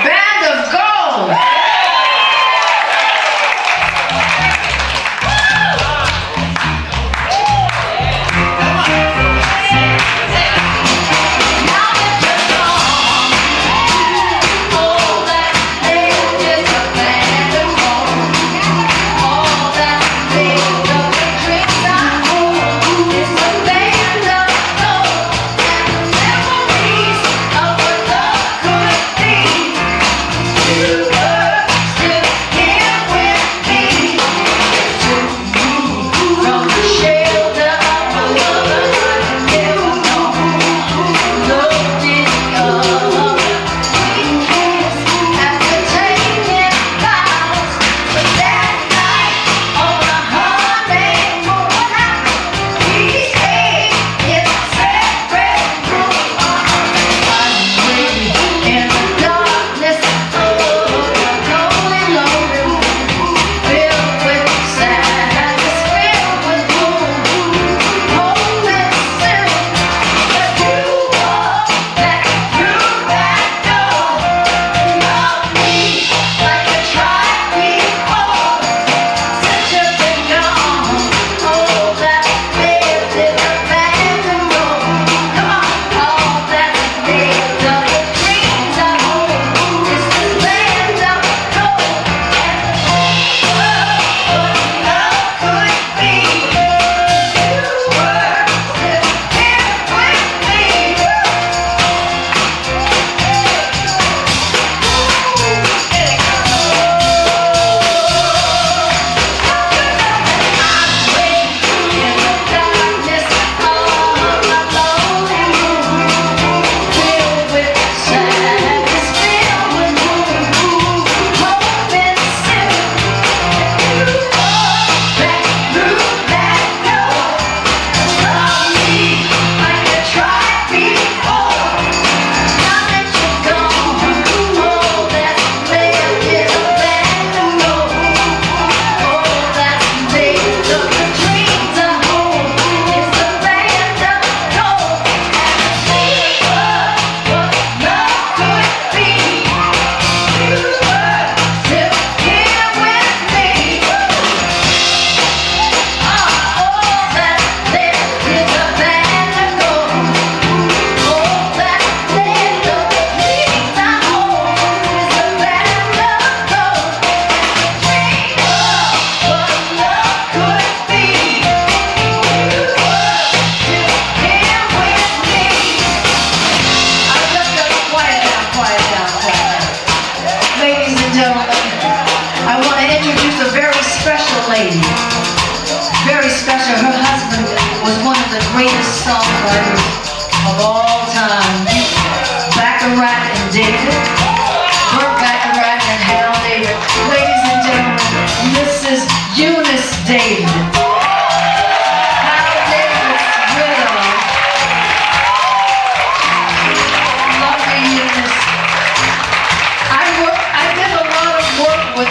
Band of Gold.
With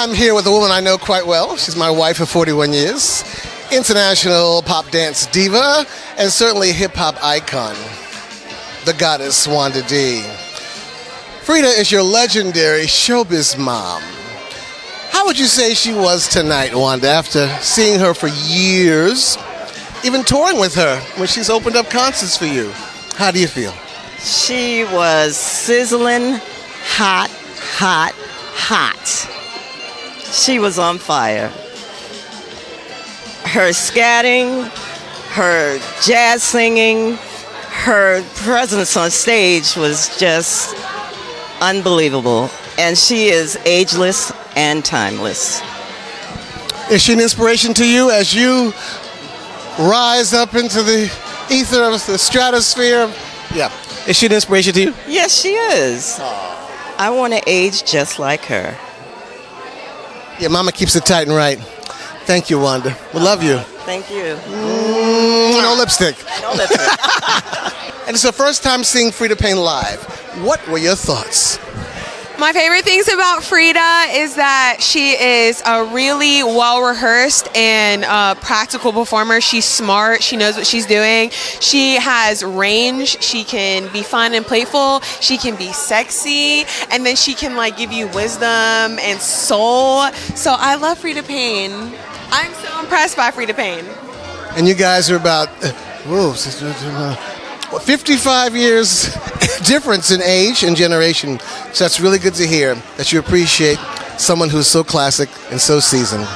I'm here with a woman I know quite well. She's my wife of 41 years, international pop dance diva, and certainly hip-hop icon, the goddess Wanda D. Freda is your legendary showbiz mom. How would you say she was tonight, Wanda, after seeing her for years, even touring with her when she's opened up concerts for you? How do you feel?
She was sizzling, hot, hot, hot. She was on fire. Her scatting, her jazz singing, her presence on stage was just unbelievable. And she is ageless and timeless.
Is she an inspiration to you as you rise up into the ether of the stratosphere? Yeah. Is she an inspiration to you?
Yes, she is. I want to age just like her.
Yeah, Mama keeps it tight and right. Thank you, Wanda. We love you.
Thank you.
No lipstick.
No lipstick.
And it's the first time seeing Freda Payne live. What were your thoughts?
My favorite things about Freda is that she is a really well-rehearsed and practical performer. She's smart. She knows what she's doing. She has range. She can be fun and playful. She can be sexy. And then she can like give you wisdom and soul. So I love Freda Payne. I'm so impressed by Freda Payne.
And you guys are about 55 years difference in age and generation. So that's really good to hear that you appreciate someone who's so classic and so seasoned.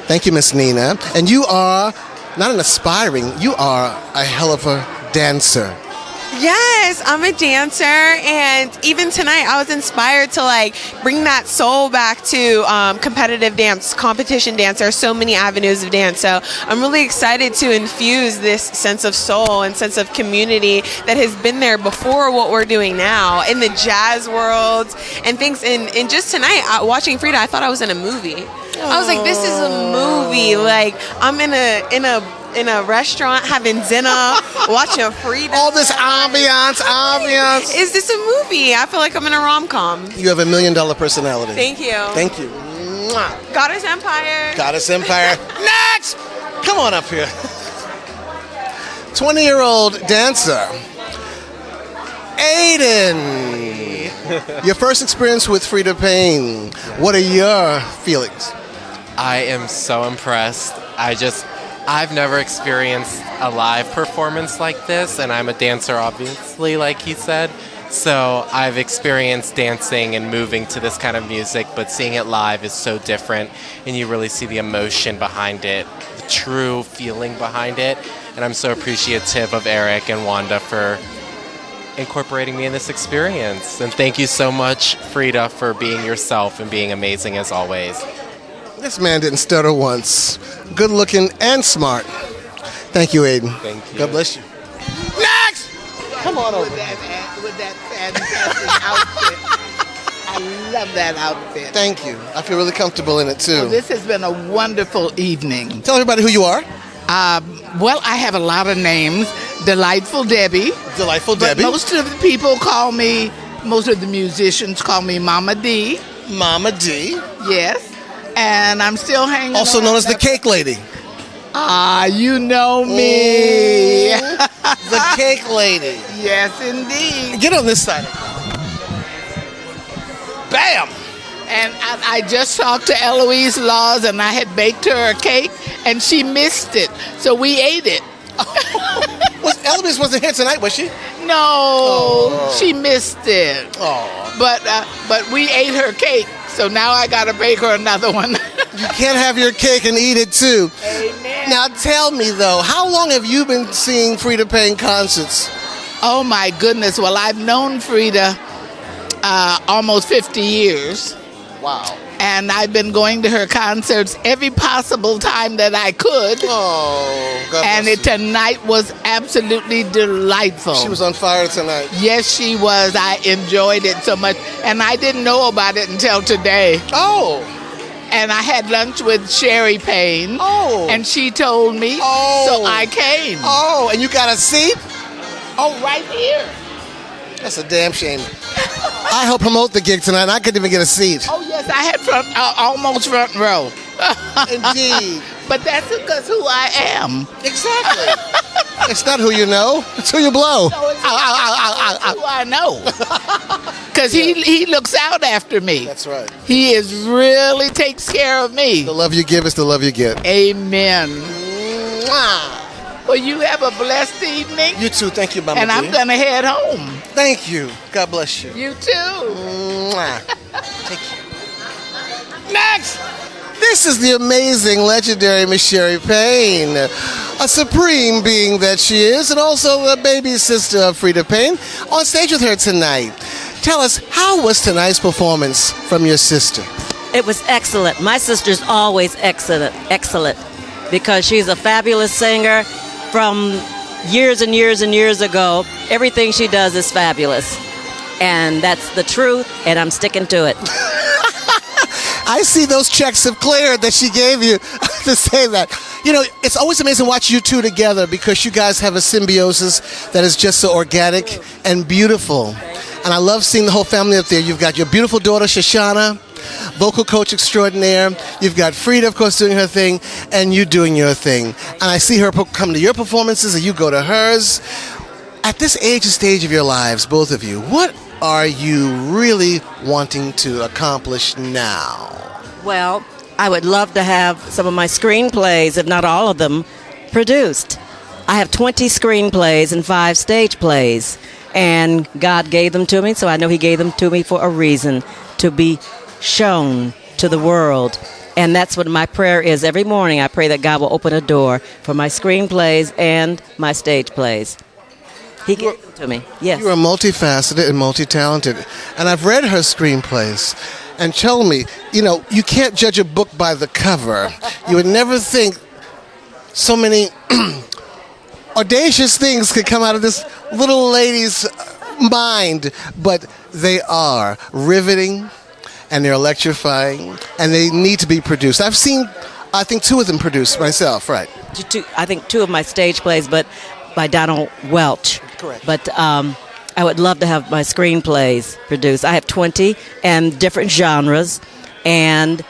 Thank you, Miss Nina. And you are not an aspiring, you are a hell of a dancer.
Yes, I'm a dancer, and even tonight I was inspired to like bring that soul back to competitive dance, competition dance. There are so many avenues of dance, so I'm really excited to infuse this sense of soul and sense of community that has been there before what we're doing now in the jazz world and things. And just tonight, watching Freda, I thought I was in a movie. I was like, this is a movie. Like I'm in a restaurant having dinner, watching Freda.
All this ambiance.
Is this a movie? I feel like I'm in a rom-com.
You have $1 million personality.
Thank you.
Thank you. Mwah.
Goddess Empire.
Goddess Empire. Next! Come on up here. 20-year-old dancer, Aiden. Your first experience with Freda Payne. What are your feelings?
I am so impressed. I've never experienced a live performance like this, and I'm a dancer, obviously, like he said. So I've experienced dancing and moving to this kind of music, but seeing it live is so different, and you really see the emotion behind it, the true feeling behind it. And I'm so appreciative of Eric and Wanda for incorporating me in this experience. And thank you so much, Freda, for being yourself and being amazing as always.
This man didn't stutter once. Good looking and smart. Thank you, Aiden.
Thank you.
God bless you. Next! Come on over.
With that fantastic outfit. I love that outfit.
Thank you. I feel really comfortable in it, too.
Well, this has been a wonderful evening.
Tell everybody who you are.
Well, I have a lot of names. Delightful Debbie.
Delightful
But
Debbie.
most of the people call me, most of the musicians call me Mama D.
Mama D.
Yes. And I'm still hanging
Also
on
known as the
that-
Cake Lady.
You know me.
The Cake Lady.
Yes, indeed.
Get on this side. Bam!
And I just talked to Eloise Laws, and I had baked her a cake, and she missed it. So we ate it.
Eloise wasn't here tonight, was she?
No, she missed it.
Oh.
But we ate her cake, so now I gotta bake her another one.
You can't have your cake and eat it too.
Amen.
Now tell me though, how long have you been seeing Freda Payne concerts?
Oh my goodness! Well, I've known Freda almost 50 years.
Wow.
And I've been going to her concerts every possible time that I could.
Oh, God
and
bless you.
tonight was absolutely delightful.
She was on fire tonight.
Yes, she was. I enjoyed it so much. And I didn't know about it until today.
Oh.
And I had lunch with SCHERRI Payne.
Oh.
And she told me.
Oh.
So I came.
Oh, and you got a seat?
Oh, right here.
That's a damn shame. I helped promote the gig tonight, and I couldn't even get a seat.
Oh yes, I had almost front row.
Indeed.
But that's because who I am.
Exactly. It's not who you know, it's who you blow.
No, it's who I know. Because he looks out after me.
That's right.
He is really takes care of me.
The love you give is the love you get.
Amen.
Mwah.
Well, you have a blessed evening.
You too. Thank you, Mama
And
G.
I'm going to head home.
Thank you. God bless you.
You too.
Mwah. Take care.
Next.
This is the amazing, legendary Miss Sherri Payne, a supreme being that she is, and also a baby sister of Freda Payne, on stage with her tonight. Tell us, how was tonight's performance from your sister?
It was excellent. My sister's always excellent, because she's a fabulous singer from years and years and years ago. Everything she does is fabulous, and that's the truth, and I'm sticking to it.
I see those checks have cleared that she gave you to say that. You know, it's always amazing watching you two together because you guys have a symbiosis that is just so organic and beautiful. And I love seeing the whole family up there. You've got your beautiful daughter, SHOSHANA, vocal coach extraordinaire. You've got Freda, of course, doing her thing, and you doing your thing. And I see her come to your performances and you go to hers. At this age and stage of your lives, both of you, what are you really wanting to accomplish now?
Well, I would love to have some of my screenplays, if not all of them, produced. I have 20 screenplays and 5 stage plays, and God gave them to me, so I know He gave them to me for a reason, to be shown to the world. And that's what my prayer is. Every morning I pray that God will open a door for my screenplays and my stage plays. He gave them to me, yes.
You are multifaceted and multi-talented. And I've read her screenplays. And tell me, you know, you can't judge a book by the cover. You would never think so many audacious things could come out of this little lady's mind. But they are riveting, and they're electrifying, and they need to be produced. I've seen, I think, 2 of them produced myself, right?
I think 2 of my stage plays, but by Donald Welch.
Correct.
But I would love to have my screenplays produced. I have 20 and different genres, and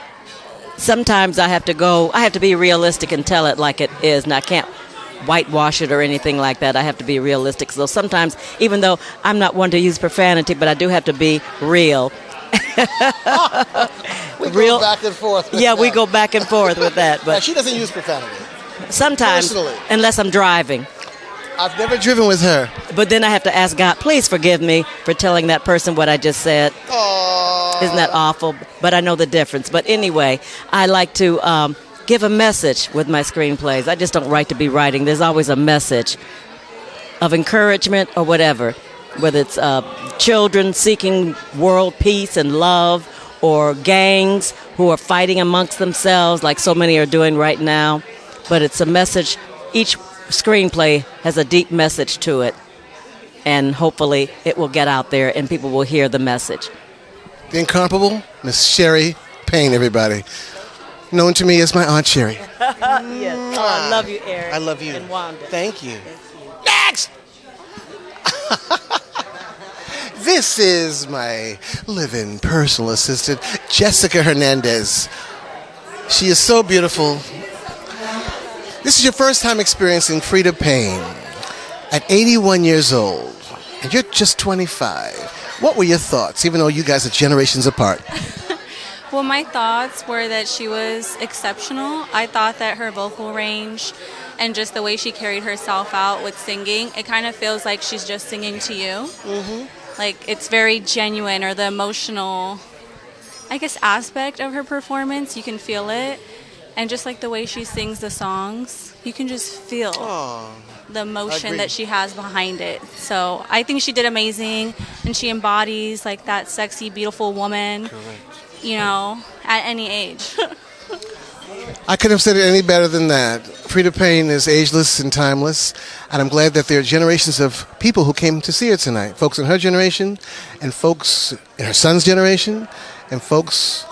sometimes I have to be realistic and tell it like it is, and I can't whitewash it or anything like that. I have to be realistic. So sometimes, even though I'm not one to use profanity, but I do have to be real.
We go back and forth with that.
We go back and forth with that. But
now, she doesn't use profanity.
Sometimes,
personally,
unless I'm driving.
I've never driven with her.
But then I have to ask God, please forgive me for telling that person what I just said.
Aww.
Isn't that awful? But I know the difference. But anyway, I like to give a message with my screenplays. I just don't write to be writing. There's always a message of encouragement or whatever, whether it's children seeking world peace and love, or gangs who are fighting amongst themselves like so many are doing right now. But it's a message. Each screenplay has a deep message to it, and hopefully it will get out there and people will hear the message.
The incomparable Miss Sherri Payne, everybody. Known to me as my Aunt Sherri.
Yes. Oh, I love you, Eric.
I love you.
And Wanda.
Thank you. Next! This is my live-in personal assistant, Jessica Hernandez. She is so beautiful. This is your first time experiencing Freda Payne at 81 years old, and you're just 25. What were your thoughts, even though you guys are generations apart?
Well, my thoughts were that she was exceptional. I thought that her vocal range and just the way she carried herself out with singing, it kind of feels like she's just singing to you. Mm-hmm. Like, it's very genuine, or the emotional, I guess, aspect of her performance, you can feel it. And just like the way she sings the songs, you can just feel the emotion that she has behind it. So I think she did amazing, and she embodies like that sexy, beautiful woman. Correct. You know, at any age.
I couldn't have said it any better than that. Freda Payne is ageless and timeless, and I'm glad that there are generations of people who came to see her tonight. Folks in her generation, and folks in her son's generation, and folks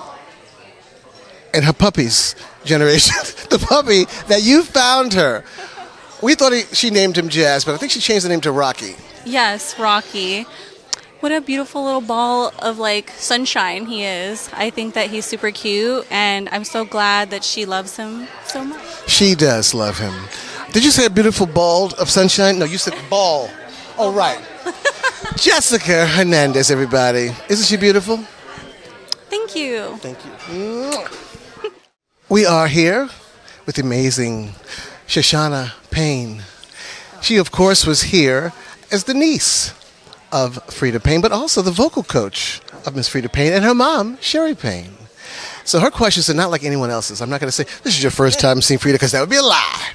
in her puppy's generation. The puppy that you found her. We thought she named him Jazz, but I think she changed the name to Rocky.
Yes, Rocky. what a beautiful little ball of like sunshine he is. I think that he's super cute, and I'm so glad that she loves him so much.
She does love him. Did you say a beautiful ball of sunshine? No, you said ball. Oh, right. Jessica Hernandez, everybody. Isn't she beautiful?
Thank you.
Thank you. We are here with the amazing Shoshana Payne. She, of course, was here as the niece of Freda Payne, but also the vocal coach of Miss Freda Payne and her mom, SCHERRI Payne. So her questions are not like anyone else's. I'm not going to say, this is your first time seeing Freda, because that would be a lie.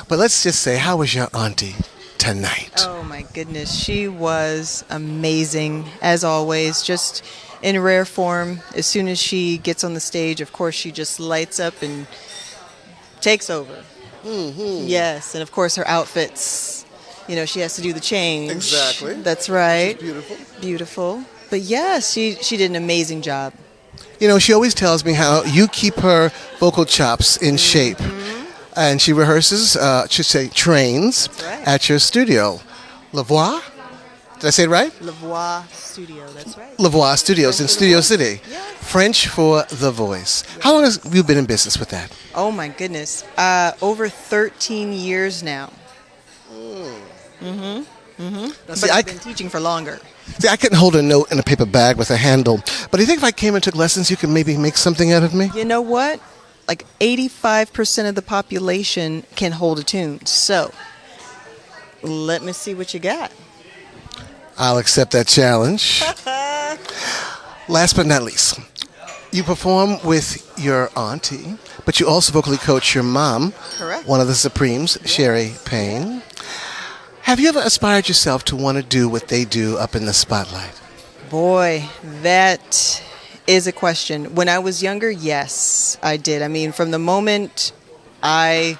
But let's just say, how was your auntie tonight?
Oh my goodness, she was amazing, as always, just in rare form. As soon as she gets on the stage, of course, she just lights up and takes over. Mm-hmm. Yes, and of course her outfits, you know, she has to do the change.
Exactly.
That's right.
She's beautiful.
Beautiful. But yes, she did an amazing job.
You know, she always tells me how you keep her vocal chops in shape. And she rehearses, should say trains,
right,
at your studio. La Voix? Did I say it right?
La Voix Studio, that's right.
La Voix Studios in
French
Studio City.
Yeah.
French for the voice. How long have you been in business with that?
Oh my goodness. Over 13 years now. But I've been teaching for longer.
See, I couldn't hold a note in a paper bag with a handle. But do you think if I came and took lessons, you could maybe make something out of me?
You know what? Like 85% of the population can hold a tune. So, let me see what you got.
I'll accept that challenge. Last but not least, you perform with your auntie, but you also vocally coach your mom,
Correct.
One of the Supremes, SCHERRI Payne. Have you ever aspired yourself to want to do what they do up in the spotlight?
Boy, that is a question. When I was younger, yes, I did. I mean, from the moment I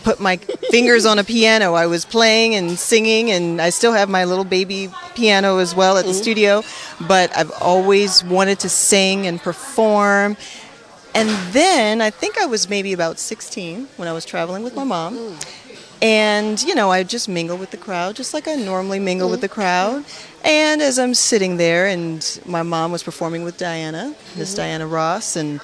put my fingers on a piano, I was playing and singing, and I still have my little baby piano as well at the studio, but I've always wanted to sing and perform. And then I think I was maybe about 16 when I was traveling with my mom. And, you know, I just mingle with the crowd, just like I normally mingle with the crowd. And as I'm sitting there, and my mom was performing with Diana, Miss Diana Ross, and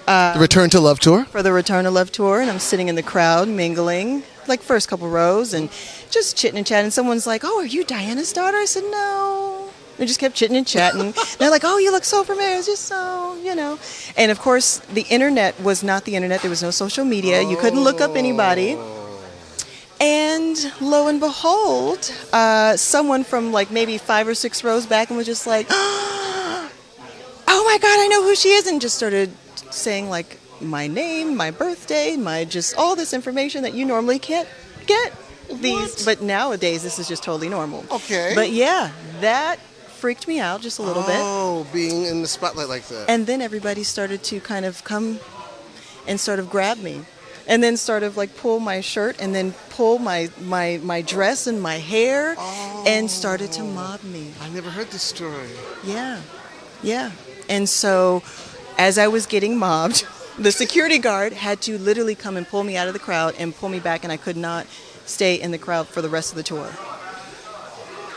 The Return to Love Tour?
For the Return to Love Tour, and I'm sitting in the crowd, mingling, like first couple rows, and just chitting and chatting. Someone's like, "Oh, are you Diana's daughter?" I said, "No." We just kept chitting and chatting. They're like, "Oh, you look so familiar." It's just so, you know. And of course, the internet was not the internet. There was no social media. You couldn't look up anybody. And lo and behold, someone from like maybe 5 or 6 rows back and was just like, "Oh my God, I know who she is," and just started saying like my name, my birthday, my just all this information that you normally can't get. But nowadays this is just totally normal.
Okay.
But yeah, that freaked me out just a little bit.
Oh, being in the spotlight like that.
And then everybody started to kind of come and sort of grab me. And then sort of like pull my shirt and then pull my dress and my hair and started to mob me.
I never heard this story.
Yeah, yeah. And so as I was getting mobbed, the security guard had to literally come and pull me out of the crowd and pull me back, and I could not stay in the crowd for the rest of the tour.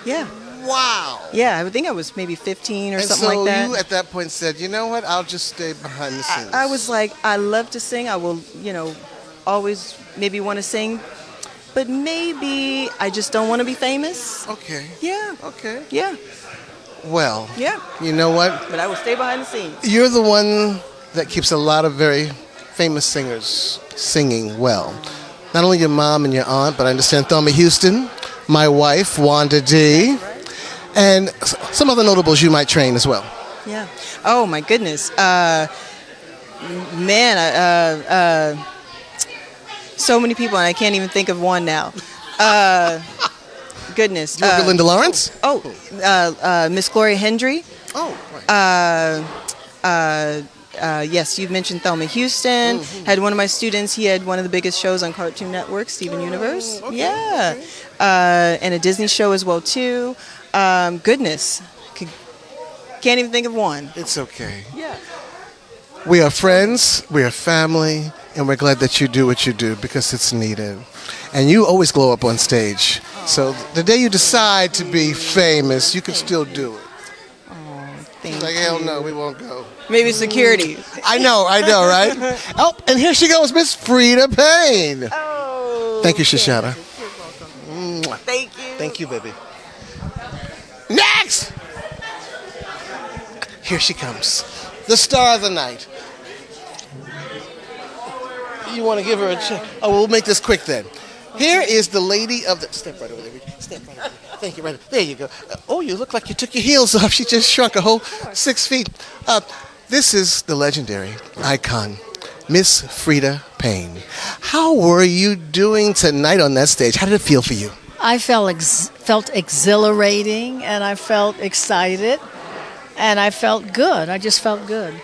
Yeah.
Wow.
Yeah, I think I was maybe 15 or
And
something like that.
So you at that point said, you know what, I'll just stay behind the scenes.
I was like, I love to sing. I will, you know, always maybe want to sing, but maybe I just don't want to be famous.
Okay.
Yeah.
Okay.
Yeah.
Well,
Yeah.
you know what?
But I will stay behind the scenes.
You're the one that keeps a lot of very famous singers singing well. Not only your mom and your aunt, but I understand Thelma Houston, my wife, Wanda D., and some other notables you might train as well.
Yeah. Oh my goodness. So many people, and I can't even think of one now. Goodness.
You were Linda Lawrence?
Miss Gloria Hendry.
Oh, right.
Yes, you've mentioned Thelma Houston. Had one of my students, he had one of the biggest shows on Cartoon Network, Steven Universe.
Okay,
Yeah.
okay.
And a Disney show as well, too. Goodness. Can't even think of one.
It's okay.
Yeah.
We are friends, we are family, and we're glad that you do what you do because it's needed. And you always glow up on stage. So the day you decide to be famous, you can still do it.
Thank
Like, hell
you.
no, we won't go.
Maybe security.
I know, right? Oh, and here she goes, Miss Freda Payne.
Oh.
Thank you, Shoshana.
Thank you.
Thank you, baby. Next! Here she comes. The star of the night. You want to give her a check? Oh, we'll make this quick then. Here is the lady of the... Step right over there. Step right over there. Thank you, right there. You go. Oh, you look like you took your heels off. She just shrunk a whole 6 feet. This is the legendary icon, Miss Freda Payne. How were you doing tonight on that stage? How did it feel for you?
I felt exhilarating, and I felt excited, and I felt good. I just felt good.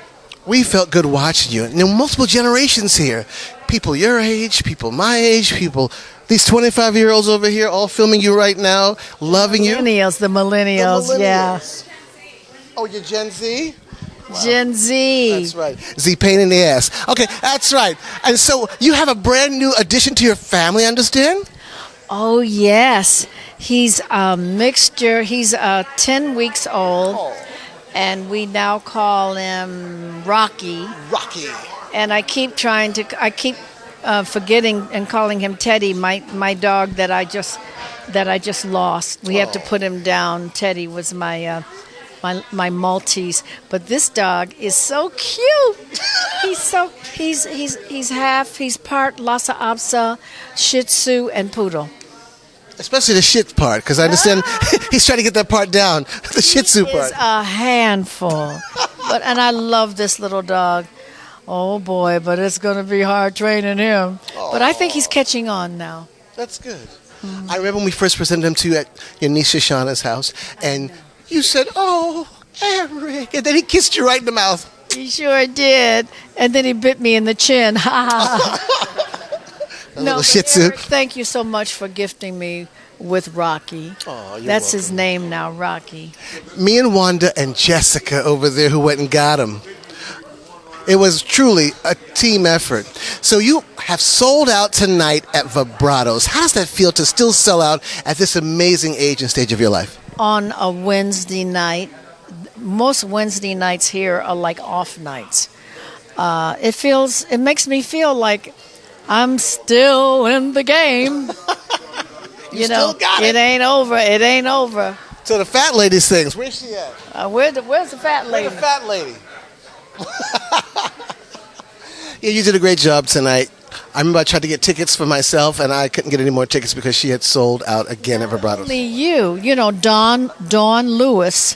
We felt good watching you. And there were multiple generations here. People your age, people my age, people, these 25-year-olds over here all filming you right now, loving you.
The millennials, yeah.
Oh, you're Gen Z? Wow.
Gen Z.
That's right. Z pain in the ass. Okay, that's right. And so you have a brand new addition to your family, understand?
Oh, yes. He's a mixture. He's 10 weeks old.
Oh.
And we now call him Rocky.
Rocky.
And I keep forgetting and calling him Teddy, my dog that I just lost. We had to put him down. Teddy was my Maltese, but this dog is so cute. He's part Lhasa Apso, Shih Tzu, and Poodle.
Especially the shit part, because I understand he's trying to get that part down, the Shih Tzu part.
He's a handful, and I love this little dog. Oh boy, but it's going to be hard training him. But I think he's catching on now.
That's good. I remember when we first presented him to you at your niece Shoshana's house, and you said, "Oh, Eric," and then he kissed you right in the mouth.
He sure did, and then he bit me in the chin.
Little Shih Tzu.
Eric, thank you so much for gifting me with Rocky.
Oh, you're
That's
welcome.
his name now, Rocky.
Me and Wanda and Jessica over there who went and got him. It was truly a team effort. So you have sold out tonight at Vibrato'S. How does that feel to still sell out at this amazing age and stage of your life?
On a Wednesday night, most Wednesday nights here are like off nights. It makes me feel like I'm still in the game.
You know, still got it.
It ain't over. It ain't over.
So the fat lady sings. Where's she at?
Where's the fat lady?
Where's the fat lady? Yeah, you did a great job tonight. I remember I tried to get tickets for myself, and I couldn't get any more tickets because she had sold out again at Vibrato'S.
Only you know, Dawn Lewis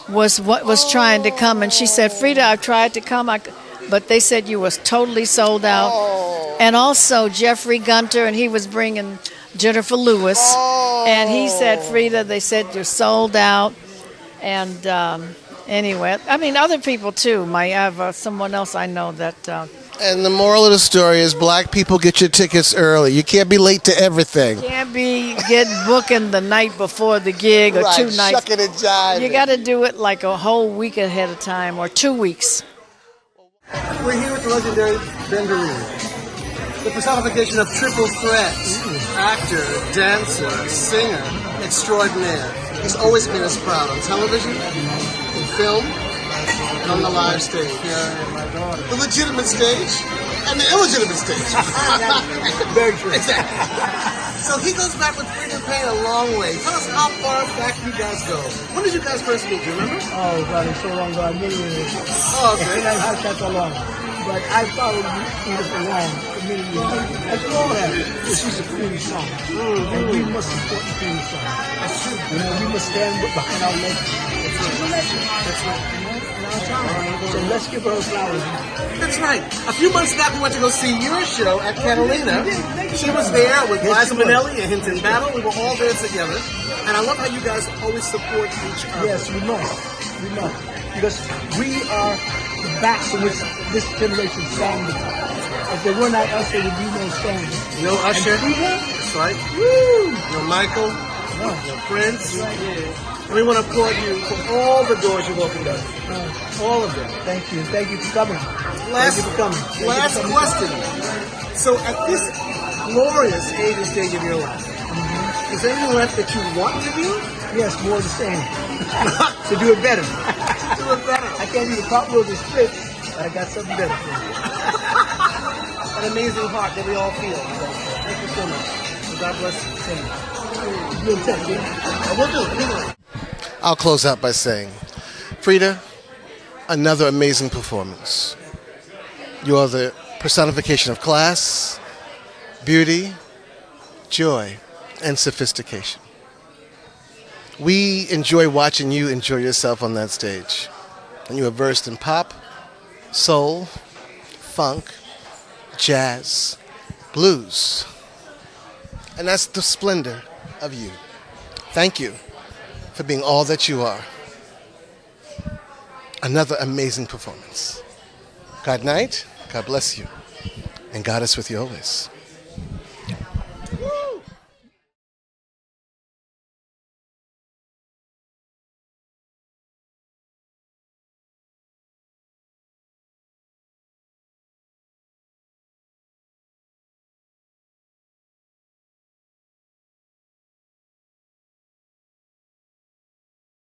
was trying to come, and she said, "Freda, I've tried to come, but they said you was totally sold out." And also Jeffrey Gunter, and he was bringing Jennifer Lewis, and he said, "Freda, they said you're sold out." And anyway, I mean, other people too. I have someone else I know that.
And the moral of the story is black people get your tickets early. You can't be late to everything.
Can't be booking the night before the gig or
right,
2 nights.
Shucking and jiving.
You got to do it like a whole week ahead of time or 2 weeks.
We're here with the legendary Benderine, the personification of triple threat, actor, dancer, singer, extraordinaire. He's always made us proud on television, in film, and on the live stage. The legitimate stage and the illegitimate stage. Very true. Exactly. So he goes back with Freda Payne a long way. Tell us how far back you guys go. When did you guys first meet? Do you remember?
Oh, God, it's so long ago. I many years.
Oh, okay.
That's so long. But I followed Freda for long, for many years. I saw that. She's a Queen song. And we must support the Queen song. That's true. You know, we must stand behind our legend. She's a legend. That's right. So let's give her flowers.
That's right. A few months back, we went to go see your show at Catalina. She was there with Liza Minnelli and Hinton Battle. We were all there together. And I love how you guys always support each other.
Yes, we must. We must. Because we are the backs in which this generation stands. If there were not us, there would be no standing.
No Usher. That's right. Woo! No Michael. No Prince. And we want to applaud you for all the doors you've opened up. All of them.
Thank you. Thank you for coming.
Last
Thank you for coming.
Last question. So at this glorious age and stage of your life, is there anything left that you want to do?
Yes, more the same. To do it better. doing better. I can't do the cartwheel the split, but I got something better for you. An amazing heart that we all feel. So, thank you so much. So God bless you. You'll tell me. I will do it. Anyway.
I'll close out by saying, Freda, another amazing performance. You are the personification of class, beauty, joy, and sophistication. We enjoy watching you enjoy yourself on that stage. And you are versed in pop, soul, funk, jazz, blues. And that's the splendor of you. Thank you for being all that you are. Another amazing performance. God night, God bless you, and God is with you always.